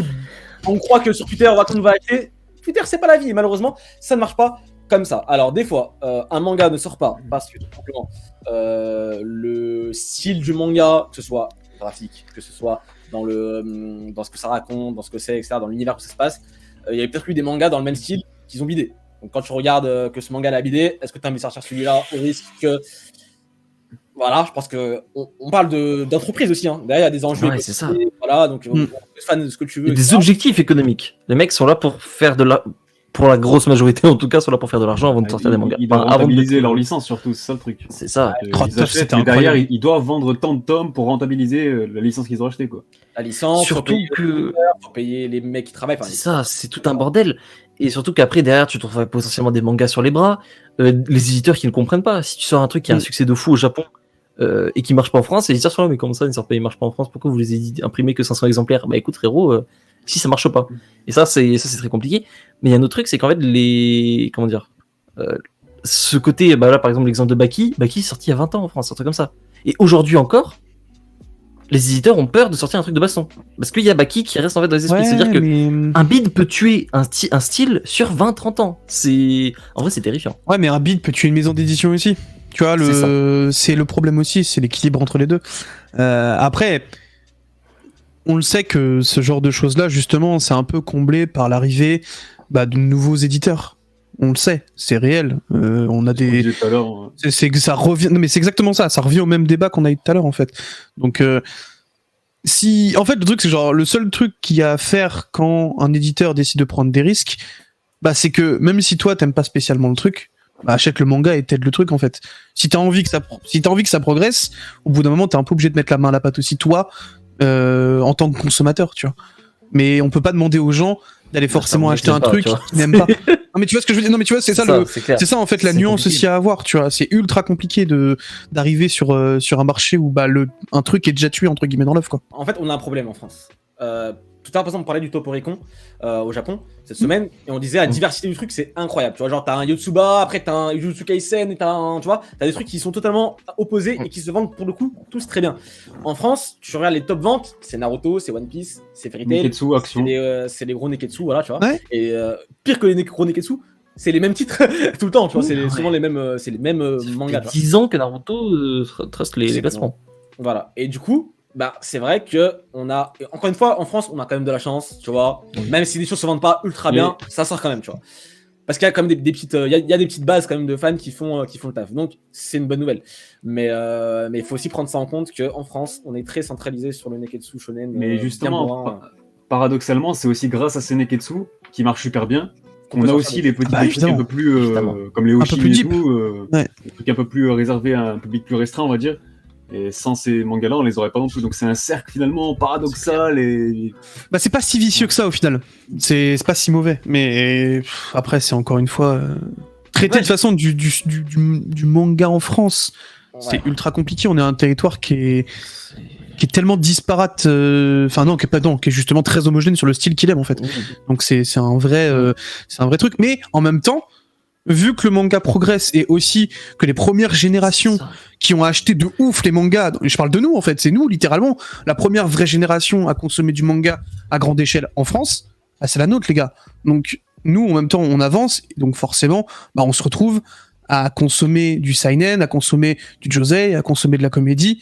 on croit que sur Twitter on va acheter, Twitter c'est pas la vie. Et malheureusement, ça ne marche pas comme ça. Alors des fois, un manga ne sort pas parce que tout simplement le style du manga, que ce soit graphique, que ce soit dans ce que ça raconte, dans ce que c'est, etc., dans l'univers où ça se passe, il y a peut-être eu des mangas dans le même style qu'ils ont bidé. Donc quand tu regardes que ce manga l'a bidé, est-ce que tu as envie de sortir celui-là au risque que... Voilà, je pense qu'on parle d'entreprise aussi. Hein. Derrière, il y a des enjeux. Ouais, c'est ça. Voilà, donc fan de ce que tu il veux. y a des etc. objectifs économiques. Les mecs sont là pour faire pour la grosse majorité en tout cas, sont là pour faire de l'argent avant de sortir des mangas. Ils doivent Enfin, avant de rentabiliser mettre- leur licence surtout, c'est ça le truc. C'est ça. Ils Oh, achètent, c'était mais derrière, incroyable. ils doivent vendre tant de tomes pour rentabiliser la licence qu'ils ont achetée, quoi. La licence, Surtout que faut payer les mecs qui travaillent. Enfin, c'est ça, c'est tout un bordel. Et surtout qu'après, derrière, tu te retrouves avec potentiellement des mangas sur les bras. Les éditeurs qui ne comprennent pas. Si tu sors un truc qui a un succès de fou au Japon et qui marche pas en France, les éditeurs sont là, mais comment ça, il marche pas en France? Pourquoi vous les imprimez que 500 exemplaires? Bah écoute, frérot, si ça marche pas. Et ça, c'est très compliqué. Mais il y a un autre truc, c'est qu'en fait, comment dire, ce côté, bah là, par exemple, l'exemple de Baki est sorti il y a 20 ans en France, un truc comme ça. Et aujourd'hui encore, les éditeurs ont peur de sortir un truc de baston. Parce qu'il y a Baki qui reste en fait dans les esprits. C'est-à-dire que un bid peut tuer un style sur 20-30 ans. En vrai, c'est terrifiant. Ouais, mais un bid peut tuer une maison d'édition aussi. Tu vois, c'est le problème aussi, c'est l'équilibre entre les deux. Après, on le sait que ce genre de choses-là, justement, c'est un peu comblé par l'arrivée de nouveaux éditeurs. On le sait, c'est réel. On a Je disais tout à l'heure, c'est que ça revient. Non, mais c'est exactement ça. Ça revient au même débat qu'on a eu tout à l'heure, en fait. Donc, en fait, le truc, c'est genre le seul truc qu'il y a à faire quand un éditeur décide de prendre des risques, c'est que même si toi t'aimes pas spécialement le truc, achète le manga et t'aides le truc en fait. Si t'as envie que ça progresse, au bout d'un moment t'es un peu obligé de mettre la main à la pâte aussi toi, en tant que consommateur, tu vois. Mais on peut pas demander aux gens d'aller forcément acheter un truc qu'ils n'aiment pas. Non mais tu vois ce que je veux dire. Non mais tu vois c'est ça c'est ça en fait la nuance aussi à avoir, tu vois. C'est ultra compliqué d'arriver sur un marché où un truc est déjà tué entre guillemets dans l'œuf quoi. En fait, on a un problème en France. Tout à l'heure, par exemple, on parlait du Toporicon au Japon cette semaine, et on disait la diversité du truc, c'est incroyable. Tu vois, genre, t'as un Yotsuba, après t'as un Jujutsu Kaisen, et tu vois, t'as des trucs qui sont totalement opposés et qui se vendent pour le coup tous très bien. En France, tu regardes les top ventes, c'est Naruto, c'est One Piece, c'est Fairy Tail, Neketsu, Action. c'est les gros Neketsu, voilà, tu vois. Ouais. Et pire que les gros Neketsu, c'est les mêmes titres tout le temps, tu vois, c'est souvent les mêmes, mangas. Il y a 10 ans que Naruto trace les classements. Voilà, et du coup, c'est vrai que on a, encore une fois, en France, on a quand même de la chance, tu vois. Même si les choses se vendent pas ultra bien, ça sort quand même, tu vois. Parce qu'il y a quand même des petites, il y a des petites bases quand même de fans qui font le taf. Donc c'est une bonne nouvelle. Mais il faut aussi prendre ça en compte qu'en France, on est très centralisé sur le Neketsu Shonen. Mais justement, paradoxalement, c'est aussi grâce à ces Neketsu qui marchent super bien. On a aussi les petits trucs un peu plus, comme les Oshi et tout, des trucs un peu plus réservés à un public plus restreint, on va dire. Et sans ces mangas-là, on les aurait pas non plus. Donc c'est un cercle finalement paradoxal et. C'est pas si vicieux que ça au final. C'est pas si mauvais. Mais après, c'est encore une fois traiter de façon du manga en France. C'est ultra compliqué. On est un territoire qui est tellement disparate. Qui est justement très homogène sur le style qu'il aime en fait. Donc c'est un vrai truc. Mais en même temps, vu que le manga progresse et aussi que les premières générations qui ont acheté de ouf les mangas, je parle de nous en fait, c'est nous littéralement, la première vraie génération à consommer du manga à grande échelle en France, c'est la nôtre les gars. Donc nous en même temps on avance, donc forcément on se retrouve à consommer du seinen, à consommer du josei, à consommer de la comédie,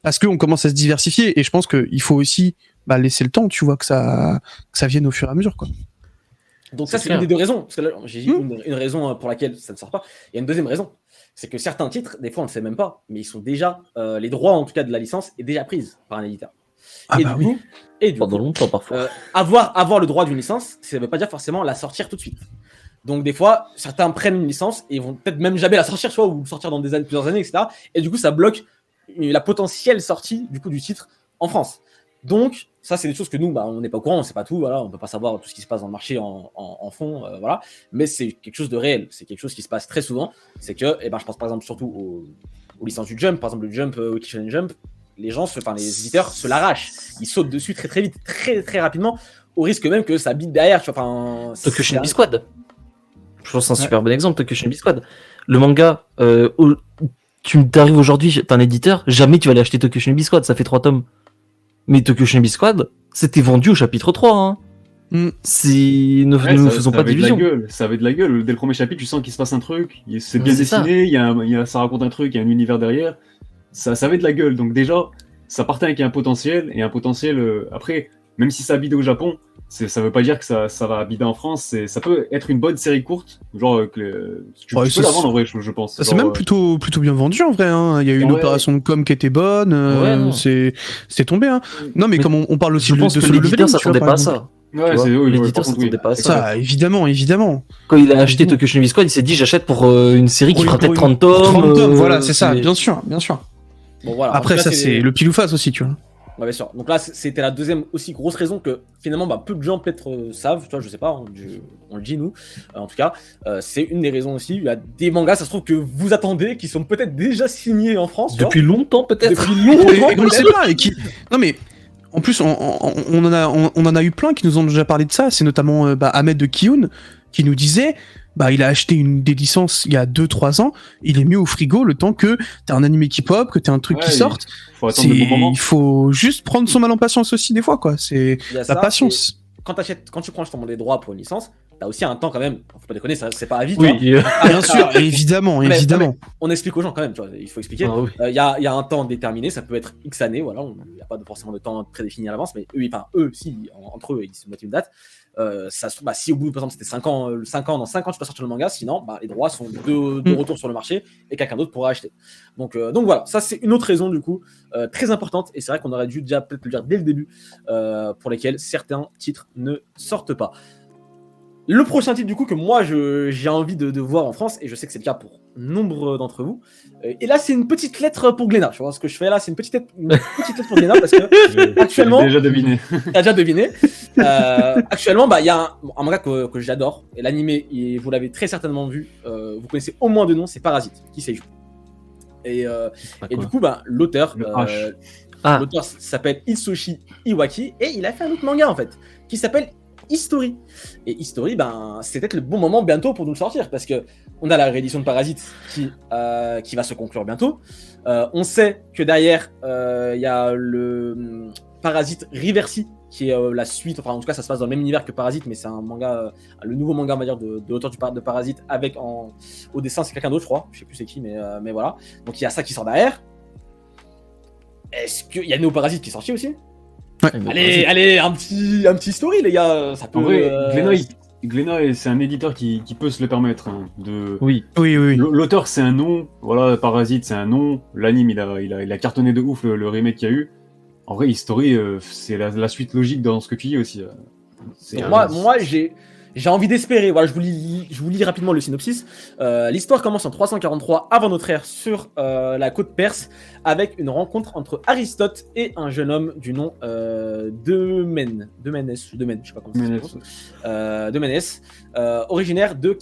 parce qu'on commence à se diversifier et je pense qu'il faut aussi laisser le temps, tu vois, que ça vienne au fur et à mesure quoi. Donc ça, c'est une des deux raisons. Parce que là, j'ai dit une raison pour laquelle ça ne sort pas. Il y a une deuxième raison. C'est que certains titres, des fois, on ne le sait même pas, mais ils sont déjà, les droits, en tout cas, de la licence, est déjà prise par un éditeur. Ah et, bah du coup, et du Pendant coup, longtemps parfois. avoir le droit d'une licence, ça veut pas dire forcément la sortir tout de suite. Donc des fois, certains prennent une licence et vont peut-être même jamais la sortir, soit ou sortir dans des années, plusieurs années, etc. Et du coup, ça bloque la potentielle sortie du coup du titre en France. Donc ça, c'est des choses que nous, on n'est pas au courant, on sait pas tout, voilà, on peut pas savoir tout ce qui se passe dans le marché en fond, voilà. Mais c'est quelque chose de réel, c'est quelque chose qui se passe très souvent. C'est que, je pense par exemple surtout aux licences du Jump, par exemple le Jump, Wiki Shonen Jump, les éditeurs se l'arrachent, ils sautent dessus très très vite, très très rapidement, au risque même que ça bite derrière. Tokyo Shinobi Squad. Je pense que c'est un super bon exemple, Tokyo Shinobi Squad. Le manga, tu t'arrives aujourd'hui, t'es un éditeur, jamais tu vas aller acheter Tokyo Shinobi Squad, ça fait 3 tomes. Mais Tokyo Shinobi Squad, c'était vendu au chapitre 3. Hein. Ne faisons pas de division. Ça avait de la gueule. Dès le premier chapitre, tu sens qu'il se passe un truc. C'est bien dessiné, ça raconte un truc, il y a un univers derrière. Ça avait de la gueule. Donc déjà, ça partait avec un potentiel. Et un potentiel, après, même si ça bide au Japon, ça veut pas dire que ça va bider en France. Ça peut être une bonne série courte. Genre, tu peux la vendre en vrai, je pense. C'est même plutôt bien vendu en vrai. Hein. Il y a eu une opération de com qui était bonne. C'est tombé. Hein. Non, mais comme on parle aussi je pense de que l'éditeur s'attendait pas à ça. Ouais, l'éditeur s'attendait pas à ça. Ça, évidemment. Quand il a acheté Tokyo Shinobi Squad, il s'est dit j'achète pour une série qui fera peut-être 30 tomes. 30 tomes, voilà, c'est ça, bien sûr. Bon, voilà. Après, ça, c'est le pile ou face aussi, tu vois. Ouais, bien sûr. Donc là, c'était la deuxième aussi grosse raison que finalement, peu de gens peut-être savent, tu vois, je sais pas, on le dit nous, en tout cas, c'est une des raisons aussi. Il y a des mangas, ça se trouve que vous attendez, qui sont peut-être déjà signés en France. Depuis longtemps, peut-être. Depuis longtemps, et qu'on ne sait pas. Non, mais en plus, on en a eu plein qui nous ont déjà parlé de ça. C'est notamment Ahmed de Kiyun qui nous disait. Il a acheté des licences il y a 2-3 ans, il est mis au frigo le temps que t'as un animé qui pop, que t'as un truc qui sorte. Il faut juste prendre son mal en patience aussi des fois, quoi. C'est la patience. Quand tu prends justement des droits pour une licence, t'as aussi un temps quand même. Faut pas déconner, c'est pas à vie. Oui, bien sûr, évidemment. Mais on explique aux gens quand même, tu vois, il faut expliquer. Il y a un temps déterminé, ça peut être X années, voilà. Il n'y a pas forcément de temps prédéfini à l'avance, mais eux, si, entre eux, ils se mettent une date. Ça se trouve, si au bout, par exemple, c'était 5 ans, dans 5 ans, tu peux sortir le manga, sinon, les droits sont de retour sur le marché et quelqu'un d'autre pourra acheter. Donc voilà, ça, c'est une autre raison, du coup, très importante, et c'est vrai qu'on aurait dû déjà peut-être le dire dès le début, pour lesquels certains titres ne sortent pas. Le prochain titre, du coup, que moi, j'ai envie de voir en France, et je sais que c'est le cas pour nombre d'entre vous, et là, c'est une petite lettre pour Glénat. Tu vois ce que je fais là, c'est une petite lettre pour Glénat, parce que actuellement... J'ai déjà deviné. T'as déjà deviné. Actuellement, il y a un manga que j'adore, et l'animé, vous l'avez très certainement vu, vous connaissez au moins deux noms, c'est Parasite, qui sait. Et du coup, l'auteur s'appelle Itsushi Iwaki, et il a fait un autre manga, en fait, qui s'appelle History. Et History, c'est peut-être le bon moment bientôt pour nous le sortir, parce que on a la réédition de Parasite qui va se conclure bientôt. On sait que derrière, il y a le Parasite Reversi, qui est la suite, enfin en tout cas ça se passe dans le même univers que Parasite, mais c'est un manga, le nouveau manga on va dire de l'auteur de Parasite, avec au dessin c'est quelqu'un d'autre je crois, je sais plus c'est qui, mais voilà. Donc il y a ça qui sort derrière. Est-ce qu'il y a Neo Parasite qui est sorti aussi? Ouais, allez, un petit story les gars, ça peut... En vrai, Glénat, c'est un éditeur qui peut se le permettre. Oui. L'auteur, c'est un nom. Voilà, Parasite, c'est un nom. L'anime, il a cartonné de ouf le remake qu'il y a eu. En vrai, History, c'est la suite logique dans ce que tu dis aussi. Moi, j'ai envie d'espérer. Voilà, je vous lis rapidement le synopsis. L'histoire commence en 343 avant notre ère sur la côte perse avec une rencontre entre Aristote et un jeune homme du nom Euménès, je sais pas comment ça se prononce. Euménès, originaire de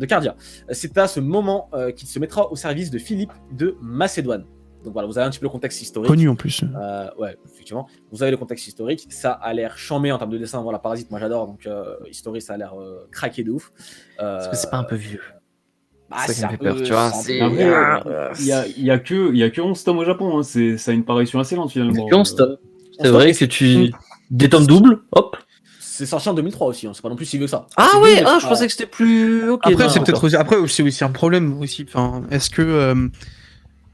Cardia. C'est à ce moment qu'il se mettra au service de Philippe de Macédoine. Donc voilà, vous avez un petit peu le contexte historique. Connu en plus. Ouais, effectivement. Vous avez le contexte historique. Ça a l'air chambé en termes de dessin. Voilà, Parasite, moi j'adore. Donc, History, ça a l'air craqué de ouf. Parce que c'est pas un peu vieux. C'est ça qui me fait peur, tu vois. Il y a que 11 tomes au Japon. Hein. Ça a une parution assez lente finalement. 11 tomes. C'est vrai que des tomes doubles, hop. C'est sorti en 2003 aussi. Hein. C'est pas non plus si vieux que ça. Ah ouais, je pensais que c'était plus. Okay, après, c'est peut-être aussi. Après, c'est aussi un problème aussi. Enfin, est-ce que.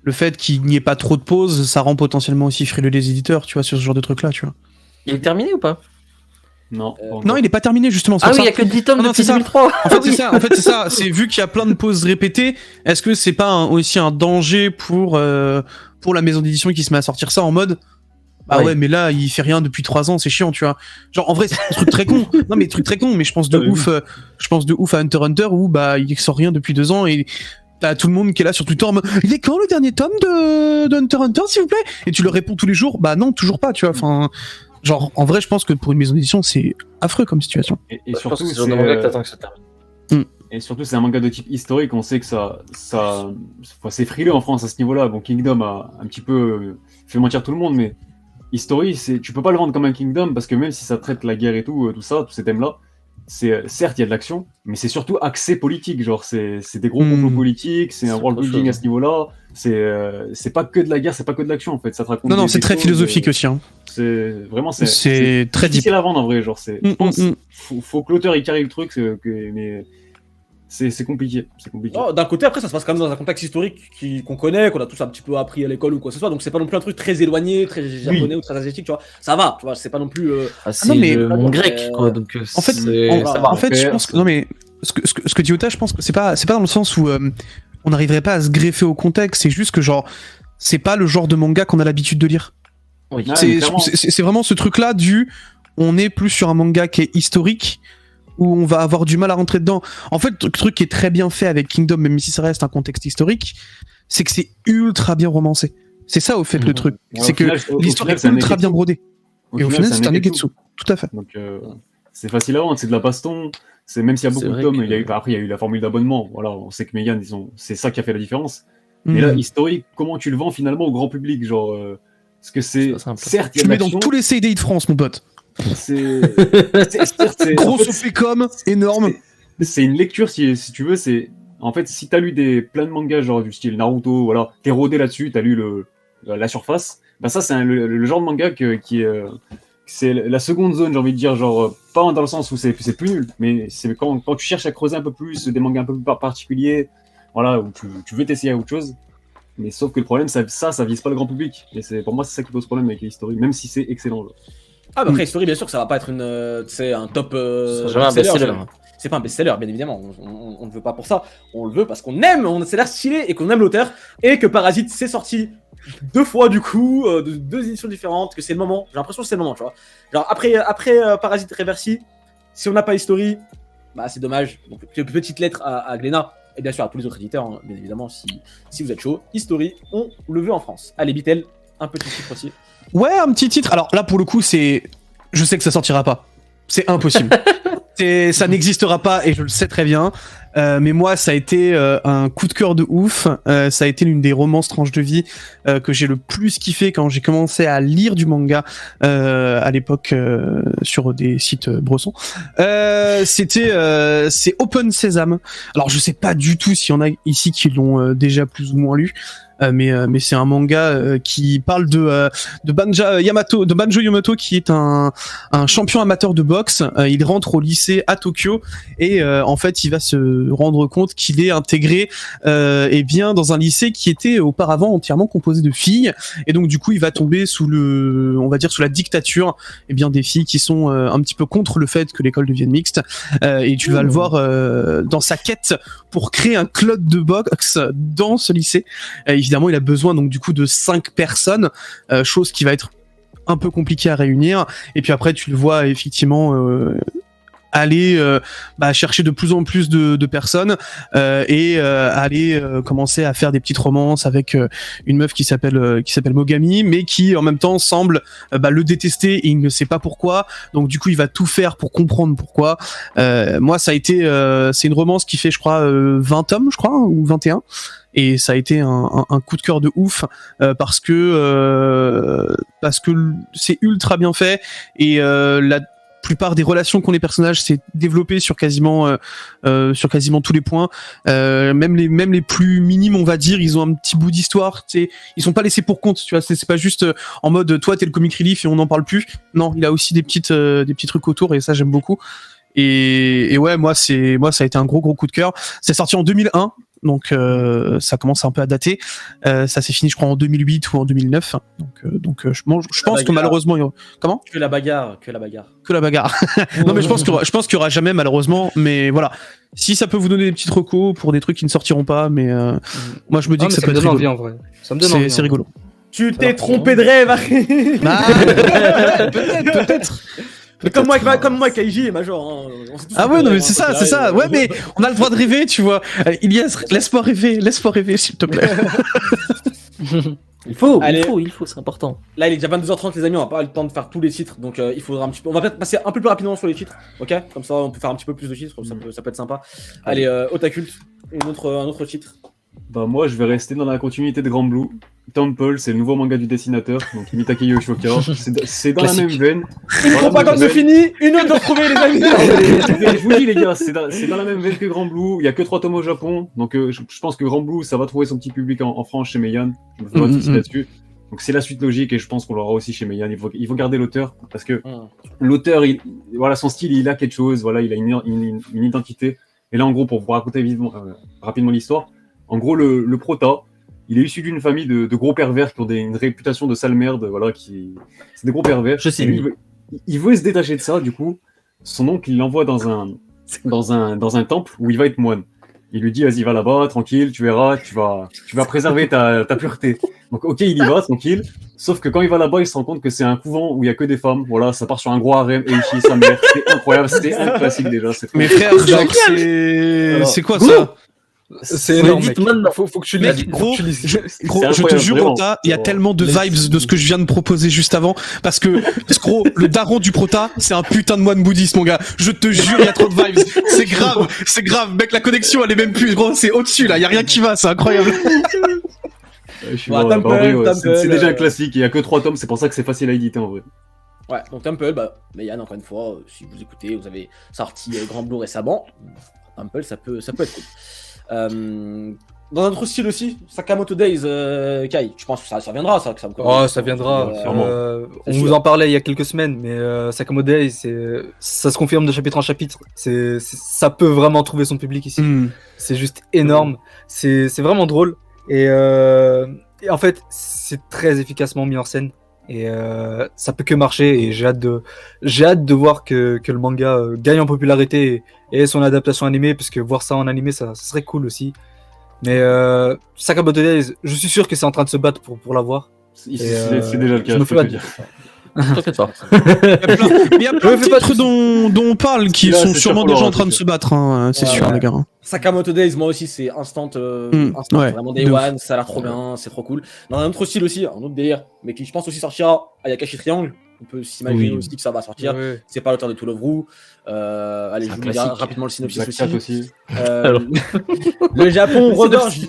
Le fait qu'il n'y ait pas trop de pauses, ça rend potentiellement aussi frileux les éditeurs, tu vois, sur ce genre de truc-là, tu vois. Il est terminé ou pas? Non. Non, il est pas terminé justement. Ah oui, il y a que 10 tomes depuis 2003. En fait, c'est ça. C'est vu qu'il y a plein de pauses répétées. Est-ce que c'est pas aussi un danger pour la maison d'édition qui se met à sortir ça en mode, Bah ouais, mais là, il fait rien depuis 3 ans, c'est chiant, tu vois. Genre, en vrai, c'est un truc très con. Non, mais truc très con, mais je pense de ouf à Hunter x Hunter où, bah, il sort rien depuis 2 ans et t'as tout le monde qui est là sur Twitter en mode, il est quand le dernier tome de Hunter x Hunter, s'il vous plaît? Et tu leur réponds tous les jours, bah non, toujours pas, tu vois. Enfin, genre, en vrai, je pense que pour une maison d'édition, c'est affreux comme situation. Et Je pense surtout, que c'est le genre de manga que t'attends que ça termine. Et surtout, c'est un manga de type historique. On sait que c'est frileux en France à ce niveau-là. Bon, Kingdom a un petit peu fait mentir tout le monde, mais History, tu peux pas le vendre comme un Kingdom parce que même si ça traite la guerre et tout ça, tous ces thèmes-là, certes, il y a de l'action, mais c'est surtout axé politique. Genre, c'est des gros complots politiques, c'est un world building à ce niveau-là. C'est pas que de la guerre, c'est pas que de l'action en fait. Ça te raconte. Non, c'est très philosophique aussi. Hein. C'est vraiment c'est très difficile à vendre en vrai. Genre, je pense faut que l'auteur il carry le truc, mais c'est compliqué. Oh, d'un côté, après, ça se passe quand même dans un contexte historique qu'on connaît, qu'on a tous un petit peu appris à l'école ou quoi que ce soit. Donc, c'est pas non plus un truc très éloigné, très japonais ou très asiatique, tu vois. Ça va, tu vois. C'est pas non plus. C'est le monde grec, quoi. Donc, en fait, je pense que non, mais ce que dit Ota, je pense que c'est pas dans le sens où on n'arriverait pas à se greffer au contexte. C'est juste que genre, c'est pas le genre de manga qu'on a l'habitude de lire. Oui. C'est vraiment ce truc-là on est plus sur un manga qui est historique, où on va avoir du mal à rentrer dedans. En fait, le truc qui est très bien fait avec Kingdom, même si ça reste un contexte historique, c'est que c'est ultra bien romancé. C'est ça, au fait, le truc. C'est que l'histoire est ultra bien brodée. Et au final, c'est un Negetsu. Tout à fait. Donc, c'est facile à vendre, c'est de la baston. Même s'il y a beaucoup de tomes, après, il y a eu la formule d'abonnement. Voilà, on sait que Megan, c'est ça qui a fait la différence. Mais là, historique, comment tu le vends finalement au grand public? Genre, parce que certes, tu le mets dans tous les CDI de France, mon pote. C'est grosse OP-com, énorme. C'est une lecture, si tu veux. En fait, si t'as lu plein de mangas, genre du style Naruto, voilà, t'es rodé là-dessus, t'as lu la surface, bah ça, c'est le genre de manga qui est. C'est la seconde zone, j'ai envie de dire, genre, pas dans le sens où c'est plus nul, mais c'est quand tu cherches à creuser un peu plus, des mangas un peu plus particuliers, voilà, où tu veux t'essayer à autre chose. Mais sauf que le problème, ça vise pas le grand public. Et pour moi, c'est ça qui pose problème avec les History, même si c'est excellent. Genre. Ah, bah après, History, bien sûr, que ça va pas être un top. C'est jamais un best-seller. C'est pas un best-seller, bien évidemment. On ne veut pas pour ça. On le veut parce qu'on aime, c'est l'air stylé et qu'on aime l'auteur. Et que Parasite s'est sorti 2 fois, du coup, de 2 éditions différentes. Que c'est le moment. J'ai l'impression que c'est le moment, tu vois. Genre, après Parasite Reversi, si on n'a pas History, bah c'est dommage. Donc, petite lettre à Glénat. Et bien sûr à tous les autres éditeurs, hein, bien évidemment, si vous êtes chaud. History, on le veut en France. Allez, Bitel, un petit titre aussi. Ouais, un petit titre. Alors là, pour le coup, je sais que ça sortira pas. C'est impossible. Ça n'existera pas et je le sais très bien. Mais moi, ça a été un coup de cœur de ouf. Ça a été l'une des romances tranches de vie que j'ai le plus kiffé quand j'ai commencé à lire du manga à l'époque sur des sites bressons. C'est Open Sesame. Alors, je sais pas du tout s'il y en a ici qui l'ont déjà plus ou moins lu. Mais c'est un manga qui parle de Banjo Yamato qui est un champion amateur de boxe. Il rentre au lycée à Tokyo et en fait il va se rendre compte qu'il est intégré dans un lycée qui était auparavant entièrement composé de filles, et donc du coup il va tomber sous la dictature des filles qui sont un petit peu contre le fait que l'école devienne mixte, et tu vas le voir dans sa quête pour créer un club de boxe dans ce lycée. Évidemment, il a besoin donc du coup de 5 personnes, chose qui va être un peu compliquée à réunir. Et puis après, tu le vois effectivement aller chercher de plus en plus de personnes et aller commencer à faire des petites romances avec une meuf qui s'appelle Mogami, mais qui en même temps semble le détester et il ne sait pas pourquoi. Donc du coup, il va tout faire pour comprendre pourquoi. Moi, ça a été c'est une romance qui fait, je crois, 20 tomes, je crois, ou 21. Et ça a été un coup de cœur de ouf parce que c'est ultra bien fait et la plupart des relations qu'ont les personnages s'est développé sur quasiment tous les points, même les plus minimes, on va dire. Ils ont un petit bout d'histoire, ils sont pas laissés pour compte, tu vois. C'est pas juste en mode toi t'es le comic relief et on n'en parle plus. Non, il a aussi des petits trucs autour et ça j'aime beaucoup. Et ouais, moi ça a été un gros coup de cœur. C'est sorti en 2001. Donc ça commence un peu à dater. Ça s'est fini, je crois, en 2008 ou en 2009. Donc je pense que malheureusement, comment ? Que la bagarre. Non, mais je pense qu'il y aura jamais, malheureusement. Mais voilà, si ça peut vous donner des petites recos pour des trucs qui ne sortiront pas, mais moi je me dis que ça peut être rigolo. Envie, en vrai. Ça me donne envie. C'est rigolo. Tu t'es trompé de rêve, Harry. Peut-être. Mais comme moi, Kaiji est Major. Hein. On s'est tous Ah trompés ouais, de non, mais rêve, c'est hein, ça, c'est ça. Ouais, mais on a le droit de rêver, tu vois. Ilias, laisse-moi rêver, s'il te plaît. Il faut, Allez. c'est important. Là, il est déjà 22h30, les amis. On n'a pas le temps de faire tous les titres. Donc, il faudra un petit peu. On va peut-être passer un peu plus rapidement sur les titres. Ok. Comme ça, on peut faire un petit peu plus de titres. Ça peut être sympa. Allez, Otakult, un autre titre. Bah moi je vais rester dans la continuité de Grand Blue. Temple, c'est le nouveau manga du dessinateur, donc Mitake Yoshoka. C'est dans la même veine. Faut pas comme c'est fini. Une autre de retrouver, les amis. Je vous dis les gars, c'est dans la même veine que Grand Blue. Il y a que 3 tomes au Japon, donc je pense que Grand Blue ça va trouver son petit public en France chez Meian. Je me fais pas de soucis là-dessus. Donc c'est la suite logique et je pense qu'on l'aura aussi chez Meian. Il faut garder l'auteur parce que l'auteur, voilà, son style, il a quelque chose, voilà, il a une identité. Et là en gros pour vous raconter rapidement l'histoire. En gros, le prota, il est issu d'une famille de gros pervers qui ont une réputation de sale merde, voilà, c'est des gros pervers. Je sais. Il veut se détacher de ça, du coup, son oncle, il l'envoie dans un temple où il va être moine. Il lui dit, vas-y, va là-bas, tranquille, tu verras, tu vas préserver ta pureté. Donc, ok, il y va, tranquille. Sauf que quand il va là-bas, il se rend compte que c'est un couvent où il y a que des femmes. Voilà, ça part sur un gros harem, Eishi, sa mère. C'est incroyable, c'était un classique déjà. Mais frère, c'est quoi ça? C'est énorme, mec. Maintenant. Faut que tu Mec, lises. gros, C'est je te jure, vraiment. Prota, il y a tellement de vibes de ce que je viens de proposer juste avant, parce que, gros, le daron du Prota, c'est un putain de moine bouddhiste, mon gars. Je te jure, il y a trop de vibes. C'est grave, mec, la connexion, elle est même plus, gros, c'est au-dessus, là, il y a rien qui va, c'est incroyable. Je suis Bah, vraiment- Temple, en vrai, ouais, Temple, c'est déjà un classique, il y a que 3 tomes, c'est pour ça que c'est facile à éditer en vrai. Ouais, donc Temple, Meian, encore une fois, si vous écoutez, vous avez sorti Grand Blue récemment. Temple, ça peut être cool. Dans un autre style aussi, Sakamoto Days, Kai, je pense que ça viendra, ça. Oh, ça viendra. sûrement. On C'est vous sûr. en parlait il y a quelques semaines, mais Sakamoto Days, ça se confirme de chapitre en chapitre. Ça peut vraiment trouver son public ici. C'est juste énorme. C'est vraiment drôle. Et en fait, c'est très efficacement mis en scène. Et ça peut que marcher. Et j'ai hâte de voir que le manga gagne en popularité et son adaptation animée, parce que voir ça en animé, ça serait cool aussi. Mais Sakamoto Days, je suis sûr que c'est en train de se battre pour l'avoir. C'est déjà le cas. je me je fais peux pas te dire. T'inquiète pas. Il y a plein de titres dont on parle qui Celui-là, sont c'est sûrement sûr qu'on déjà en l'aura, train de c'est se battre, hein, c'est Ouais, sûr, ouais. les gars. Sakamoto Days, moi aussi, c'est instant, ouais, vraiment Day de One, ça a l'air trop bien, c'est trop cool. Dans un autre style aussi, un autre délire, mais qui je pense aussi sortira, Ayakashi Triangle. On peut s'imaginer Oui. aussi que ça va sortir. Ouais. C'est pas l'auteur de To Love Ru. Allez, C'est je un vous dis classique. rapidement le synopsis Black aussi. Cat aussi. Alors. Le Japon regorge.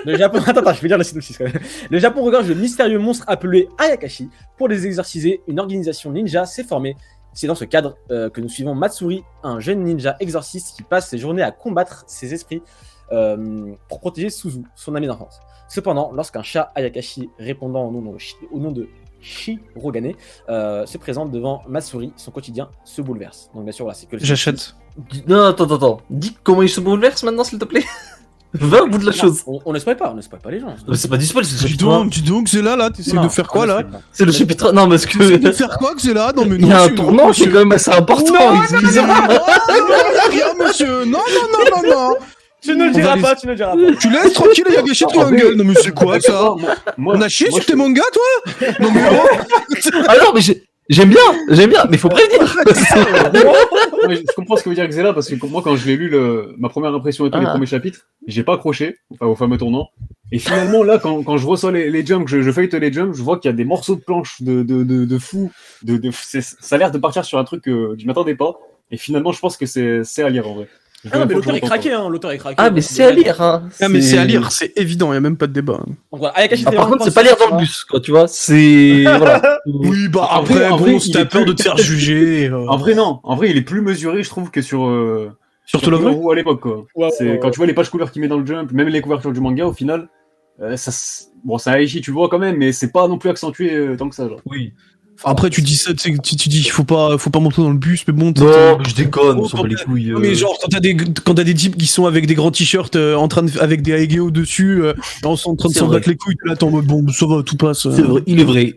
Le Japon. Attends, je vais dire le synopsis quand même. Le Japon regorge de mystérieux monstres appelés Ayakashi. Pour les exorciser, une organisation ninja s'est formée. C'est dans ce cadre que nous suivons Matsuri, un jeune ninja exorciste qui passe ses journées à combattre ses esprits pour protéger Suzu, son ami d'enfance. Cependant, lorsqu'un chat Ayakashi répondant au nom de Shirogane se présente devant Matsuri, son quotidien se bouleverse. Donc bien sûr, là, c'est que le J'achète. Non, attends. Dis comment il se bouleverse maintenant, s'il te plaît. Va au bout de la chose. On ne spoil pas, les gens. C'est pas du spoil, c'est le Dis chapitre 1. donc, Zéla, là, t'essaies Non, de faire on quoi, ne là? spoil pas. C'est le chapitre 1. Non, parce T'essaies de que. faire quoi, Zéla? Non, mais Il y a un monsieur, tournant qui est quand même assez important, excusez-moi. rien, monsieur. Non. Tu ne le On diras va pas, tu ne le diras pas. Tu laisses tranquille Ayakashi Triangle. Non, mais c'est quoi, ça? On a chié sur tes mangas, toi? Non, mais Ah non, mais j'aime bien, mais faut prévenir. Ouais, je comprends ce que veut dire Xela parce que moi quand je l'ai lu ma première impression et tous les premiers chapitres, j'ai pas accroché au fameux tournant. Et finalement là quand je reçois les jumps, je feuillete les jumps, je vois qu'il y a des morceaux de planches de fou, ça a l'air de partir sur un truc que je m'attendais pas. Et finalement je pense que c'est à lire en vrai. Ah non, mais l'auteur est craqué, hein, l'auteur est craqué. Ah, mais c'est à lire, hein. Ah, mais c'est à lire, c'est évident, y a même pas de débat. Donc voilà, Ayakashi Ah, par Triangle, contre, c'est pas lire dans le bus, quoi, tu vois. C'est. Voilà. Oui, bah En vrai, après, bon, si il t'as est peur plus- de te faire juger. En vrai non, en vrai il est plus mesuré je trouve que sur Surtout le vrai. ou à l'époque quoi. Ouais, C'est ouais, quand tu vois les pages couleurs qu'il met dans le jump, même les couvertures du manga au final, bon c'est un Aichi tu le vois quand même, mais c'est pas non plus accentué tant que ça genre. Oui. Après, tu dis ça, tu dis qu'il faut pas monter dans le bus, mais bon. Non, je déconne, on s'en bat les couilles. Non, mais genre, quand t'as des types qui sont avec des grands t-shirts avec des Aegeo dessus, en train de s'en battre les couilles, là, t'es en mode bon, ça va, tout passe. C'est vrai, il est vrai.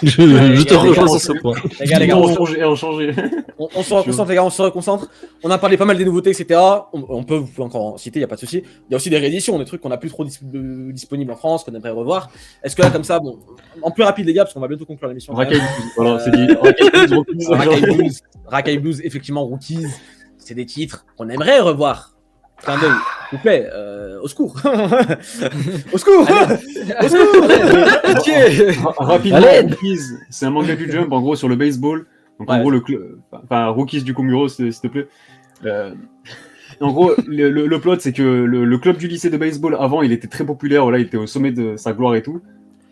Je te rejoins sur ce point. Les gars, on a changé. on se reconcentre, les gars, on se reconcentre. On a parlé pas mal des nouveautés, etc. Vous pouvez encore en citer, y a pas de souci. Il y a aussi des rééditions, des trucs qu'on a plus trop disponibles en France, qu'on aimerait revoir. Est-ce que là, comme ça, bon, en plus rapide, les gars, parce qu'on va bientôt conclure l'émission. Rakai Blues, voilà, c'est dit. Rakai Blues, effectivement, Rookies, c'est des titres qu'on aimerait revoir. Clin d'œil, s'il vous plaît, au secours. Au secours. Au secours. Rapidement, Rookies, c'est un manga du Jump, en gros, sur le baseball. Donc, en gros, Rookies du Komuro, s'il te plaît. En gros, le plot, c'est que le club du lycée de baseball, avant, il était très populaire, voilà, il était au sommet de sa gloire et tout.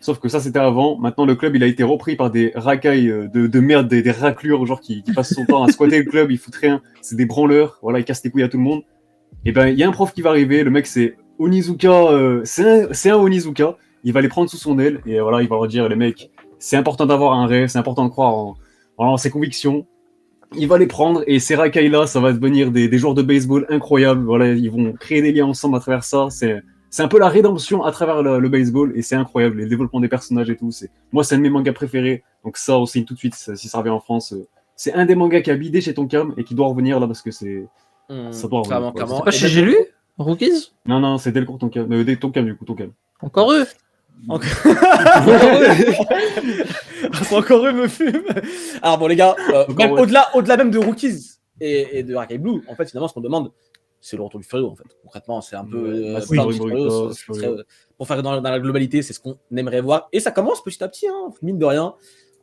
Sauf que ça, c'était avant. Maintenant, le club, il a été repris par des racailles de merde, des raclures, genre, qui passent son temps à squatter le club, ils foutent rien. C'est des branleurs, voilà, ils cassent les couilles à tout le monde. Et ben, il y a un prof qui va arriver, le mec, c'est Onizuka, c'est un Onizuka. Il va les prendre sous son aile, et voilà, il va leur dire, les mecs, c'est important d'avoir un rêve, c'est important de croire en ses convictions. Il va les prendre, et ces racailles-là, ça va devenir des joueurs de baseball incroyables. Voilà, ils vont créer des liens ensemble à travers ça. C'est un peu la rédemption à travers le baseball, et c'est incroyable, le développement des personnages et tout. Moi, c'est un de mes mangas préférés, donc ça, on signe tout de suite si ça revient en France. C'est un des mangas qui a bidé chez Tonkam, et qui doit revenir là, parce que ça doit revenir. C'est pas chez J'ai lu, Rookies? Non, c'est Delcourt Tonkam. Tonkam, du coup, Tonkam. Encore eux. Encore eux me fume. Alors bon les gars, même au-delà même de Rookies et de Rakai Blue, en fait finalement ce qu'on demande c'est le retour du Furio en fait. Concrètement c'est un peu pour faire dans la globalité c'est ce qu'on aimerait voir et ça commence petit à petit hein, mine de rien.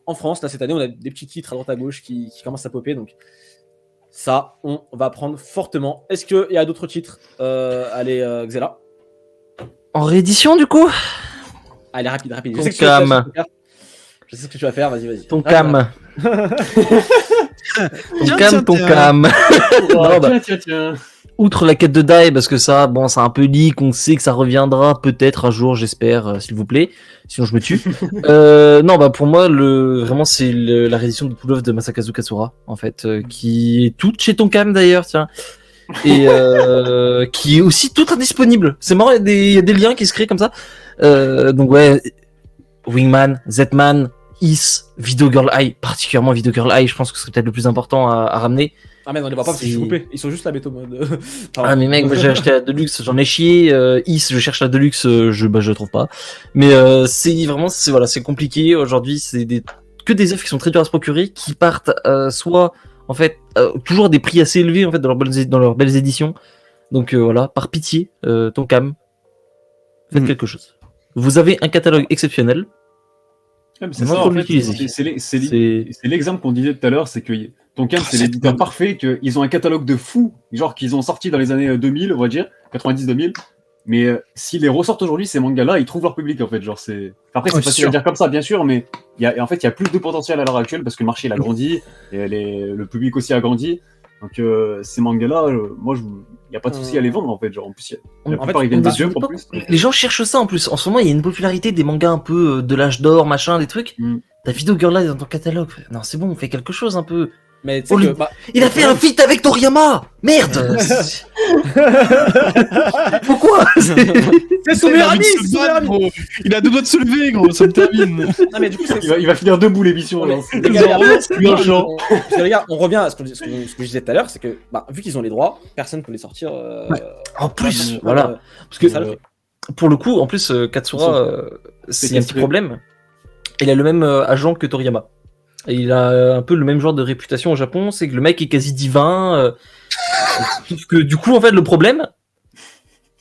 En France là cette année on a des petits titres à droite à gauche qui commencent à popper donc ça on va prendre fortement. Est-ce qu'il y a d'autres titres allez Xela. En réédition du coup. Allez, rapide. Je sais ce que tu vas faire, vas-y. Ton cam. Ton cam. Tiens. Outre la quête de Dai, parce que ça, bon, c'est un peu leak, on sait que ça reviendra peut-être un jour, j'espère, s'il vous plaît. Sinon, je me tue. Non, bah, pour moi, vraiment, c'est la réédition de Pull Off de Masakazu Katsura, en fait, qui est toute chez Tonkam d'ailleurs, tiens. Et qui est aussi toute indisponible. C'est marrant, il y a des liens qui se créent comme ça. Donc ouais, Wingman, Z-Man, Is, Video Girl Eye, particulièrement Video Girl Eye, je pense que c'est peut-être le plus important à ramener. Ah mais on les voit pas parce que je suis coupé, ils sont juste la béto mode. Ah mais mec, moi j'ai acheté la Deluxe, j'en ai chié. Is, je cherche la Deluxe, je trouve pas. Mais c'est vraiment, c'est compliqué aujourd'hui. C'est que des œuvres qui sont très dures à se procurer, qui partent soit en fait toujours à des prix assez élevés en fait dans leurs belles éditions. Donc voilà, par pitié, Tonkam, faites quelque chose. Vous avez un catalogue exceptionnel. C'est ça, en fait, c'est l'exemple qu'on disait tout à l'heure, c'est que Tonkam, c'est l'éditeur parfait, qu'ils ont un catalogue de fou, genre qu'ils ont sorti dans les années 2000, on va dire, 90-2000, mais s'ils les ressortent aujourd'hui, ces mangas-là, ils trouvent leur public, en fait, genre Après, c'est facile à dire comme ça, bien sûr, mais en fait, il y a plus de potentiel à l'heure actuelle, parce que le marché, il a grandi, et le public aussi a grandi, donc ces mangas-là, moi, il n'y a pas de souci à les vendre, en fait, genre, en plus, la plupart, ils viennent des jeux, en plus. Les gens cherchent ça, en plus. En ce moment, il y a une popularité des mangas un peu de l'âge d'or, machin, des trucs. Ta Video Girl Eye dans ton catalogue. Non, c'est bon, on fait quelque chose un peu. Mais il a fait un feat avec Toriyama. Merde. Pourquoi? C'est son meilleur ami. Il a deux doigts de se lever, gros, ça me termine. Non, mais du coup, il va finir debout l'émission. Les gars, on revient à ce que je disais tout à l'heure, c'est que vu qu'ils ont les droits, personne ne peut les sortir. En plus, voilà. Parce que pour le coup, en plus, Katsura, c'est un petit problème. Il a le même agent que Toriyama. Et il a un peu le même genre de réputation au Japon, c'est que le mec est quasi divin. Sauf que du coup, en fait, le problème,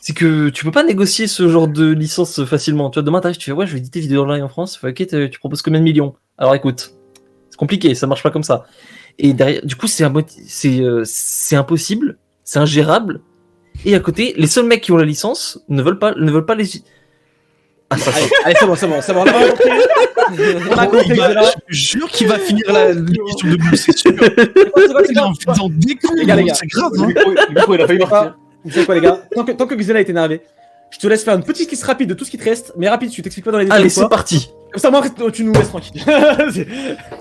c'est que tu peux pas négocier ce genre de licence facilement. Tu vois, demain, t'arrives, tu fais, ouais, je vais éditer Video Online en France. Tu fais, ok, tu proposes combien de millions? Alors écoute, c'est compliqué, ça marche pas comme ça. Et derrière, du coup, c'est impossible, c'est ingérable. Et à côté, les seuls mecs qui ont la licence ne veulent pas les. Ah, allez, c'est bon. On a compris. Je jure qu'il va finir l'émission de boule, c'est sûr. En faisant des coups, c'est grave. Du coup, il a failli partir. Vous savez quoi, les gars? Tant que Xela est énervé, je te laisse faire une petite liste rapide de tout ce qui te reste, mais rapide, tu t'expliques pas dans les détails. Allez, c'est parti. Comme ça, moi, tu nous laisses tranquille.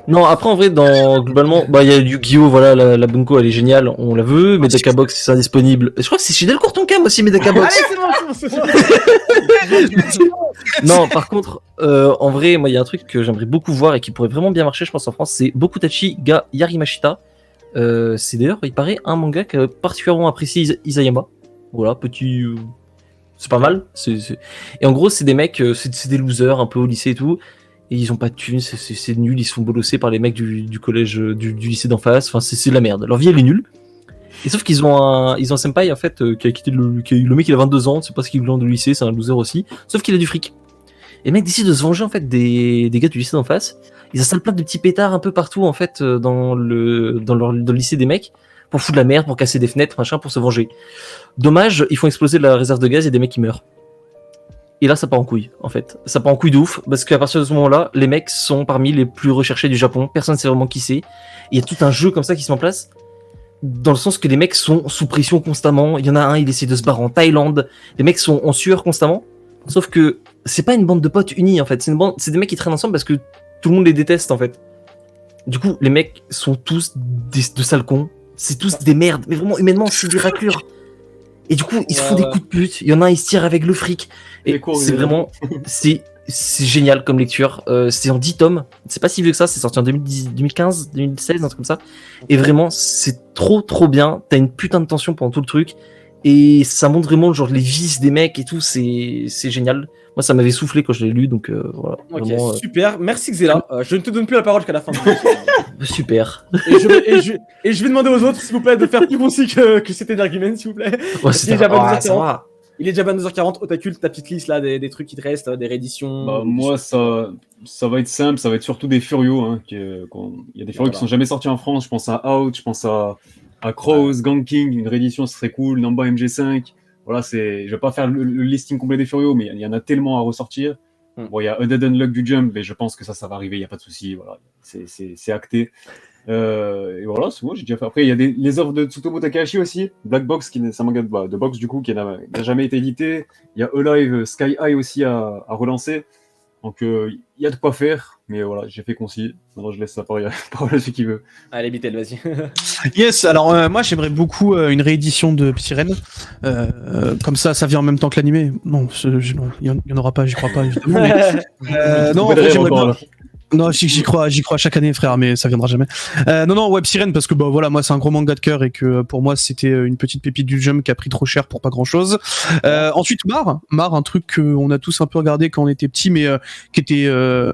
Non, après, en vrai, globalement, bah, il y a Yu-Gi-Oh! Voilà, la Bunko, elle est géniale, on la veut. Medaka Box, c'est indisponible. Je crois que c'est chez Delcourt Tonkam aussi, Medaka Box. Allez, c'est bon. Non, par contre, en vrai, moi, il y a un truc que j'aimerais beaucoup voir et qui pourrait vraiment bien marcher, je pense, en France, c'est Bokutachi ga Yarimashita. C'est d'ailleurs, il paraît, un manga qui a particulièrement apprécié Isayama. Voilà, petit. C'est pas mal. Et en gros, c'est des mecs, c'est des losers un peu au lycée et tout. Et ils ont pas de thunes, c'est nul, ils se font bolosser par les mecs du collège, du lycée d'en face. Enfin, c'est de la merde. Leur vie, elle est nulle. Et sauf qu'ils ont un senpai, en fait, qui a quitté le mec, il a 22 ans, c'est pas ce qu'il voulait du lycée, c'est un loser aussi. Sauf qu'il a du fric. Et le mec décide de se venger, en fait, des gars du lycée d'en face. Ils installent plein de petits pétards un peu partout, en fait, dans le lycée des mecs, pour foutre de la merde, pour casser des fenêtres, machin, pour se venger. Dommage, ils font exploser la réserve de gaz et des mecs qui meurent. Et là, ça part en couille, en fait. Ça part en couille de ouf, parce qu'à partir de ce moment-là, les mecs sont parmi les plus recherchés du Japon. Personne ne sait vraiment qui c'est. Il y a tout un jeu comme ça qui se met en place, dans le sens que les mecs sont sous pression constamment. Il y en a un, il essaie de se barrer en Thaïlande. Les mecs sont en sueur constamment. Sauf que c'est pas une bande de potes unis, en fait. C'est des mecs qui traînent ensemble parce que tout le monde les déteste, en fait. Du coup, les mecs sont tous de sales cons. C'est tous des merdes. Mais vraiment, humainement, c'est des raclures. Et du coup, ils se font des coups de pute. Il y en a un, il se tire avec le fric. Et c'est vraiment, c'est génial comme lecture. C'est en 10 tomes. C'est pas si vieux que ça. C'est sorti en 2015, 2016, un truc comme ça. Et vraiment, c'est trop bien. T'as une putain de tension pendant tout le truc. Et ça montre vraiment genre les vices des mecs et tout. C'est génial. Moi, ça m'avait soufflé quand je l'ai lu. Donc voilà. Ok, vraiment, super. Merci Xela. Je ne te donne plus la parole jusqu'à la fin. super. Et je vais demander aux autres, s'il vous plaît, de faire plus concis que cet argument, s'il vous plaît. Ouais, Il est déjà 22h40. Il est déjà 22h40. Otakul, ta petite liste là, des trucs qui te restent, des rééditions. Bah, moi, ça va être simple. Ça va être surtout des Furios. Hein, il y a des Furios qui sont jamais sortis en France. Je pense à Out, je pense à Crows, Gang King, une réédition, ce serait cool. Namba MG5. Voilà, je vais pas faire le listing complet des Furios, mais il y en a tellement à ressortir. Bon, il y a Undead Unluck du Jump, mais je pense que ça va arriver, il n'y a pas de souci. Voilà, c'est acté. Et voilà, c'est bon, j'ai déjà fait. Après, il y a les œuvres de Tsutomu Takahashi aussi. Black Box, c'est un manga de boxe du coup, qui n'a jamais été édité. Il y a Alive, Sky High aussi à relancer. Donc, il y a de quoi faire. Mais voilà, j'ai fait concis. Maintenant, je laisse la parole à celui qui veut. Allez, Bitel, vas-y. Yes, alors moi j'aimerais beaucoup une réédition de Psyren. Comme ça vient en même temps que l'animé. Non, il y en aura pas, j'y crois pas évidemment. Mais, non, en fait, j'aimerais bien. Non, j'y crois chaque année, frère, mais ça viendra jamais. Non, Web Siren, parce que bah voilà, moi c'est un gros manga de cœur et que pour moi c'était une petite pépite du Jump qui a pris trop cher pour pas grand chose. Ensuite, Mar, un truc qu'on a tous un peu regardé quand on était petit, mais qui était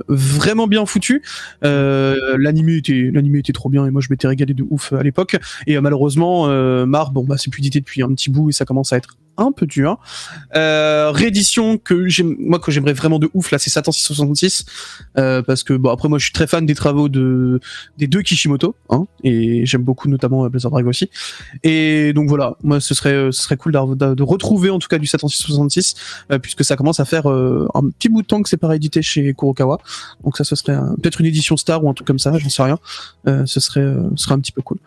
vraiment bien foutu. L'animé était trop bien et moi je m'étais régalé de ouf à l'époque. Et malheureusement, Mar, bon bah c'est plus édité depuis un petit bout et ça commence à être un peu dur. Réédition que j'aimerais vraiment de ouf là, c'est Satan 666 parce que bon après moi je suis très fan des travaux des deux Kishimoto hein, et j'aime beaucoup notamment Blazer Drag aussi. Et donc voilà, moi ce serait cool de retrouver en tout cas du Satan 666 puisque ça commence à faire un petit bout de temps que c'est pas réédité chez Kurokawa. Donc ça ce serait peut-être une édition Star ou un truc comme ça, j'en sais rien. Ce serait un petit peu cool.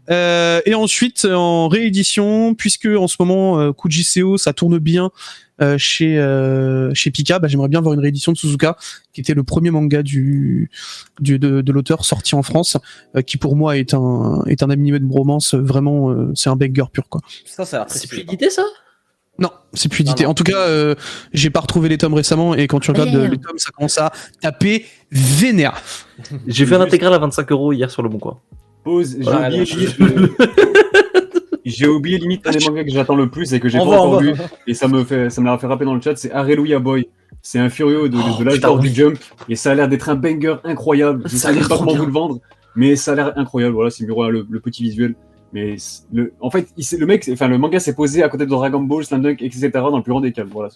Et ensuite en réédition, puisque en ce moment Kujiseo ça tourne bien chez Pika, bah, j'aimerais bien voir une réédition de Suzuka, qui était le premier manga de l'auteur sorti en France, qui pour moi est un animé de bromance vraiment, c'est un banger pur quoi. Ça a l'air très C'est plus édité ça? Non, c'est plus édité. Non. En tout cas, j'ai pas retrouvé les tomes récemment et quand tu regardes les tomes, ça commence à taper vénère. J'ai vu un intégral à 25€ hier sur le Bon Coin. Pause, Voilà, j'ai oublié limite un des mangas que j'attends le plus et que j'ai pas On va. encore lu et ça me l'a fait rappeler dans le chat, c'est Hallelujah Boy. C'est un Furio de l'âge d'or du Jump et ça a l'air d'être un banger incroyable. Je sais pas comment vous le vendre, mais ça a l'air incroyable. Voilà, c'est le petit visuel. Mais en fait, le manga s'est posé à côté de Dragon Ball, Slam Dunk, etc. dans le plus grand des calmes. Voilà.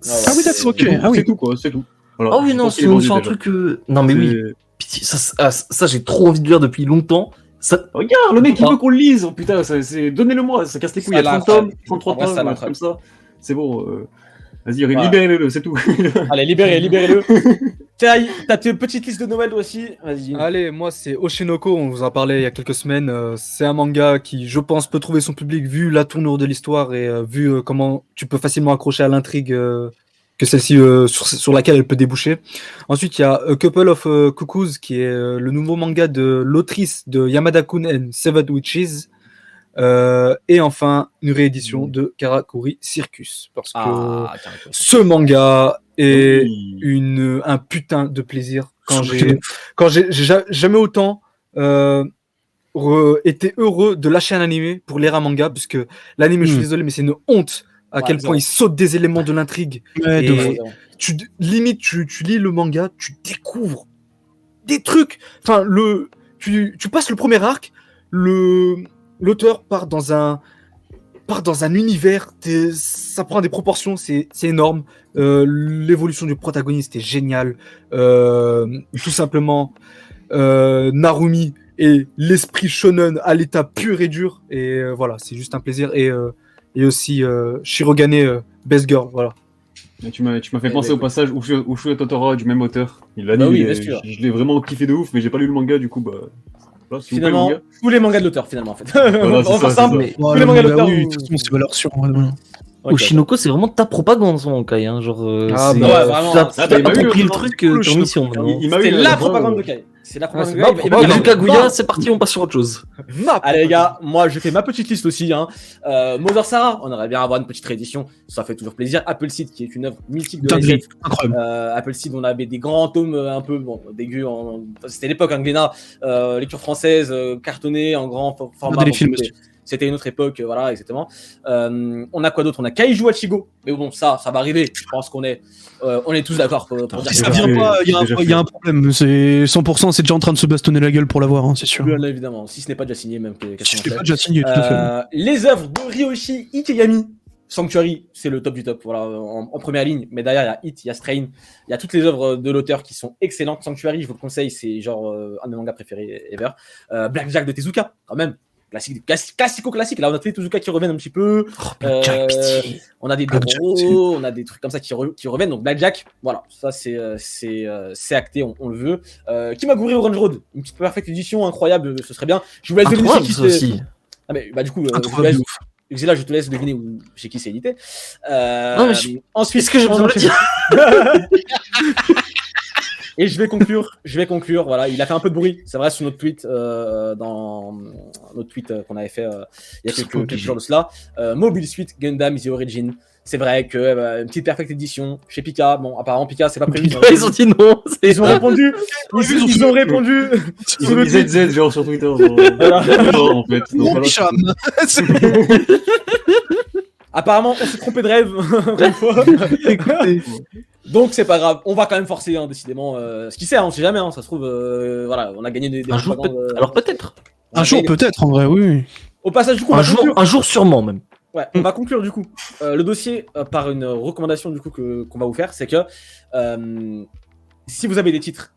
Ah oui, d'accord, ok. C'est tout quoi, c'est tout. Voilà. Oh oui, non, c'est un truc. Non, mais oui. Pitié, ça j'ai trop envie de lire depuis longtemps. Regarde, le mec il veut qu'on le lise, oh, putain, donnez-le-moi, ça casse les couilles, il y a 30 tomes, 33 tomes, comme ça, c'est bon, vas-y, libérez-le, c'est tout. Allez, libérez-le. Tiens, t'as tes petites listes de Noël toi aussi, vas-y. Allez, moi c'est Oshinoko, on vous en parlait il y a quelques semaines, c'est un manga qui, je pense, peut trouver son public vu la tournure de l'histoire et vu comment tu peux facilement accrocher à l'intrigue que celle-ci sur laquelle elle peut déboucher. Ensuite, il y a A Couple of Cuckoos, qui est le nouveau manga de l'autrice de Yamada-kun and Seven Witches. Et enfin, une réédition de Karakuri Circus. Parce que ce manga est un putain de plaisir. Quand j'ai jamais autant été heureux de lâcher un animé pour lire un manga, puisque l'anime, je suis désolé, mais c'est une honte à quel point il saute des éléments de l'intrigue. Et tu lis le manga, tu découvres des trucs. Enfin, tu passes le premier arc, l'auteur part dans un univers, ça prend des proportions, c'est énorme. L'évolution du protagoniste est géniale. Tout simplement, Narumi et l'esprit shonen à l'état pur et dur. Et voilà, c'est juste un plaisir. Et aussi Shirogane, Best Girl, voilà. Et tu m'as fait penser au passage Ushu et Totoro du même auteur. Je l'ai vraiment kiffé de ouf, mais j'ai pas lu le manga, du coup, bah... Voilà, finalement, tous les mangas de l'auteur, finalement, en fait. Voilà, on va faire simple. Tous les mangas de l'auteur. Oui, de toute façon, c'est valeur sûre. Oshinoko, c'est vraiment ta propagande, son Kai. Hein, genre, vraiment. T'as compris le truc, ton mission. C'est la propagande de Kai. C'est la propagande de Kai. Il y a Kaguya, c'est parti, on passe sur autre chose. Allez, les gars, moi, je fais ma petite liste aussi. Mother Sarah, on aimerait bien avoir une petite réédition. Ça fait toujours plaisir. Apple Seed, qui est une œuvre mythique de SF. Apple Seed, on avait des grands tomes un peu dégueux. C'était l'époque, Glénat. Lecture française, cartonnée, en grand format. C'était une autre époque, voilà, exactement. On a quoi d'autre? On a Kaiju Hachigo. Mais bon, ça va arriver. Je pense qu'on est tous d'accord pour dire si ça vient pas, il y a un problème. C'est 100%, c'est déjà en train de se bastonner la gueule pour l'avoir, hein, c'est sûr. Bien évidemment, si ce n'est pas déjà signé, même. Si ce n'est pas déjà signé, tout à fait. Les œuvres de Ryoshi Ikegami. Sanctuary, c'est le top du top, voilà, en première ligne. Mais derrière, il y a Hit, il y a Strain, il y a toutes les œuvres de l'auteur qui sont excellentes. Sanctuary, je vous le conseille, c'est genre un de mes mangas préférés ever. Blackjack de Tezuka, quand même. Classico-classique. Là, on a tous les Tezuka qui reviennent un petit peu. On a des Doro, on a des trucs comme ça qui reviennent. Donc, Blackjack, voilà, ça, c'est acté, on le veut. Kimagure Orange Road, une petite perfect édition incroyable, ce serait bien. Je vous laisse deviner qui c'est. Ah, mais bah, du coup, Xela, je te laisse deviner chez qui c'est édité. Non, mais ensuite, est-ce que j'ai besoin de le dire? Et je vais conclure. Voilà, il a fait un peu de bruit, c'est vrai, sur notre tweet, dans notre tweet qu'on avait fait il y a quelques jours de cela. Mobile Suit Gundam The Origin. C'est vrai que une petite perfect édition chez Pika. Bon, apparemment Pika, c'est pas prévu. Ils ont dit non. Ils ont répondu. Ils ont répondu. Ils ont mis ZZ genre sur Twitter. Voilà. En fait. Apparemment, on s'est trompé de rêve une fois. Écoutez. Donc c'est pas grave, on va quand même forcer, décidément. Ce qui sait, on sait jamais, ça se trouve, voilà, on a gagné des un jour, alors peut-être. Un jour peut-être, en vrai, oui. Au passage, du coup, un jour sûrement même. Ouais, on va conclure du coup le dossier par une recommandation du coup qu'on va vous faire, c'est que si vous avez des titres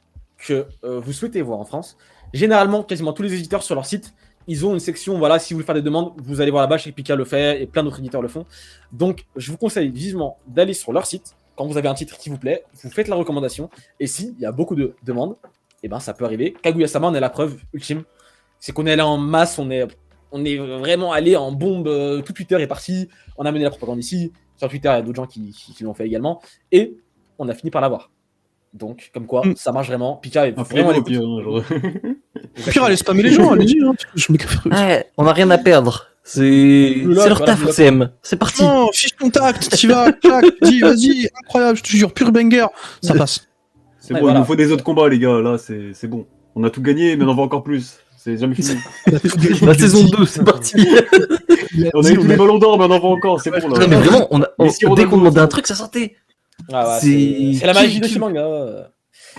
que vous souhaitez voir en France, généralement, quasiment tous les éditeurs sur leur site, ils ont une section, voilà, si vous voulez faire des demandes, vous allez voir là-bas, chez Pika le fait et plein d'autres éditeurs le font. Donc, je vous conseille vivement d'aller sur leur site. Quand vous avez un titre qui vous plaît, vous faites la recommandation. Et s'il y a beaucoup de demandes, et ben ça peut arriver. Kaguya-sama en est la preuve ultime. C'est qu'on est allé en masse, on est vraiment allé en bombe. Tout Twitter est parti. On a mené la propagande ici. Sur Twitter, il y a d'autres gens qui l'ont fait également. Et on a fini par l'avoir. Donc, comme quoi, ça marche vraiment. Pika est vraiment au pire. Pire, allez spammer les gens, allez-y. Ouais, on n'a rien à perdre. C'est leur taf, CM. C'est parti. Non, fiche contact, t'y vas, dis, vas-y, incroyable, je te jure, pur banger. Ça passe. C'est bon, il nous faut des autres combats, les gars. Là, c'est bon. On a tout gagné, mais on en veut encore plus. C'est jamais fini. La saison 2, c'est parti. On a eu tous les ballons d'or, mais on en veut encore. C'est bon, là. Non, mais vraiment, dès qu'on demandait un truc, ça sortait. Ah, c'est la magie de ce manga.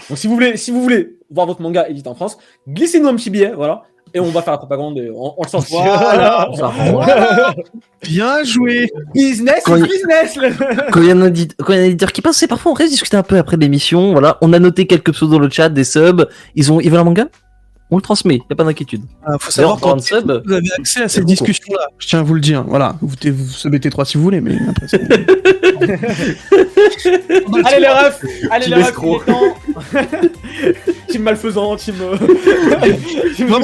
Donc, si vous voulez voir votre manga édité en France, glissez-nous un petit billet, voilà. Et on va faire la propagande, on le sent. Voilà. Bien joué. Business. Quand il y a un éditeur qui passe, c'est parfois on reste discuter un peu après l'émission. Voilà, on a noté quelques pseudos dans le chat, des subs. Ils veulent un manga. On le transmet, y a pas d'inquiétude. Faut savoir quand vous avez accès à cette discussion-là. Je tiens à vous le dire. Voilà, vous submettez 3 si vous voulez, mais après c'est... Allez les refs, il est temps. Team malfaisant, team. Vraiment,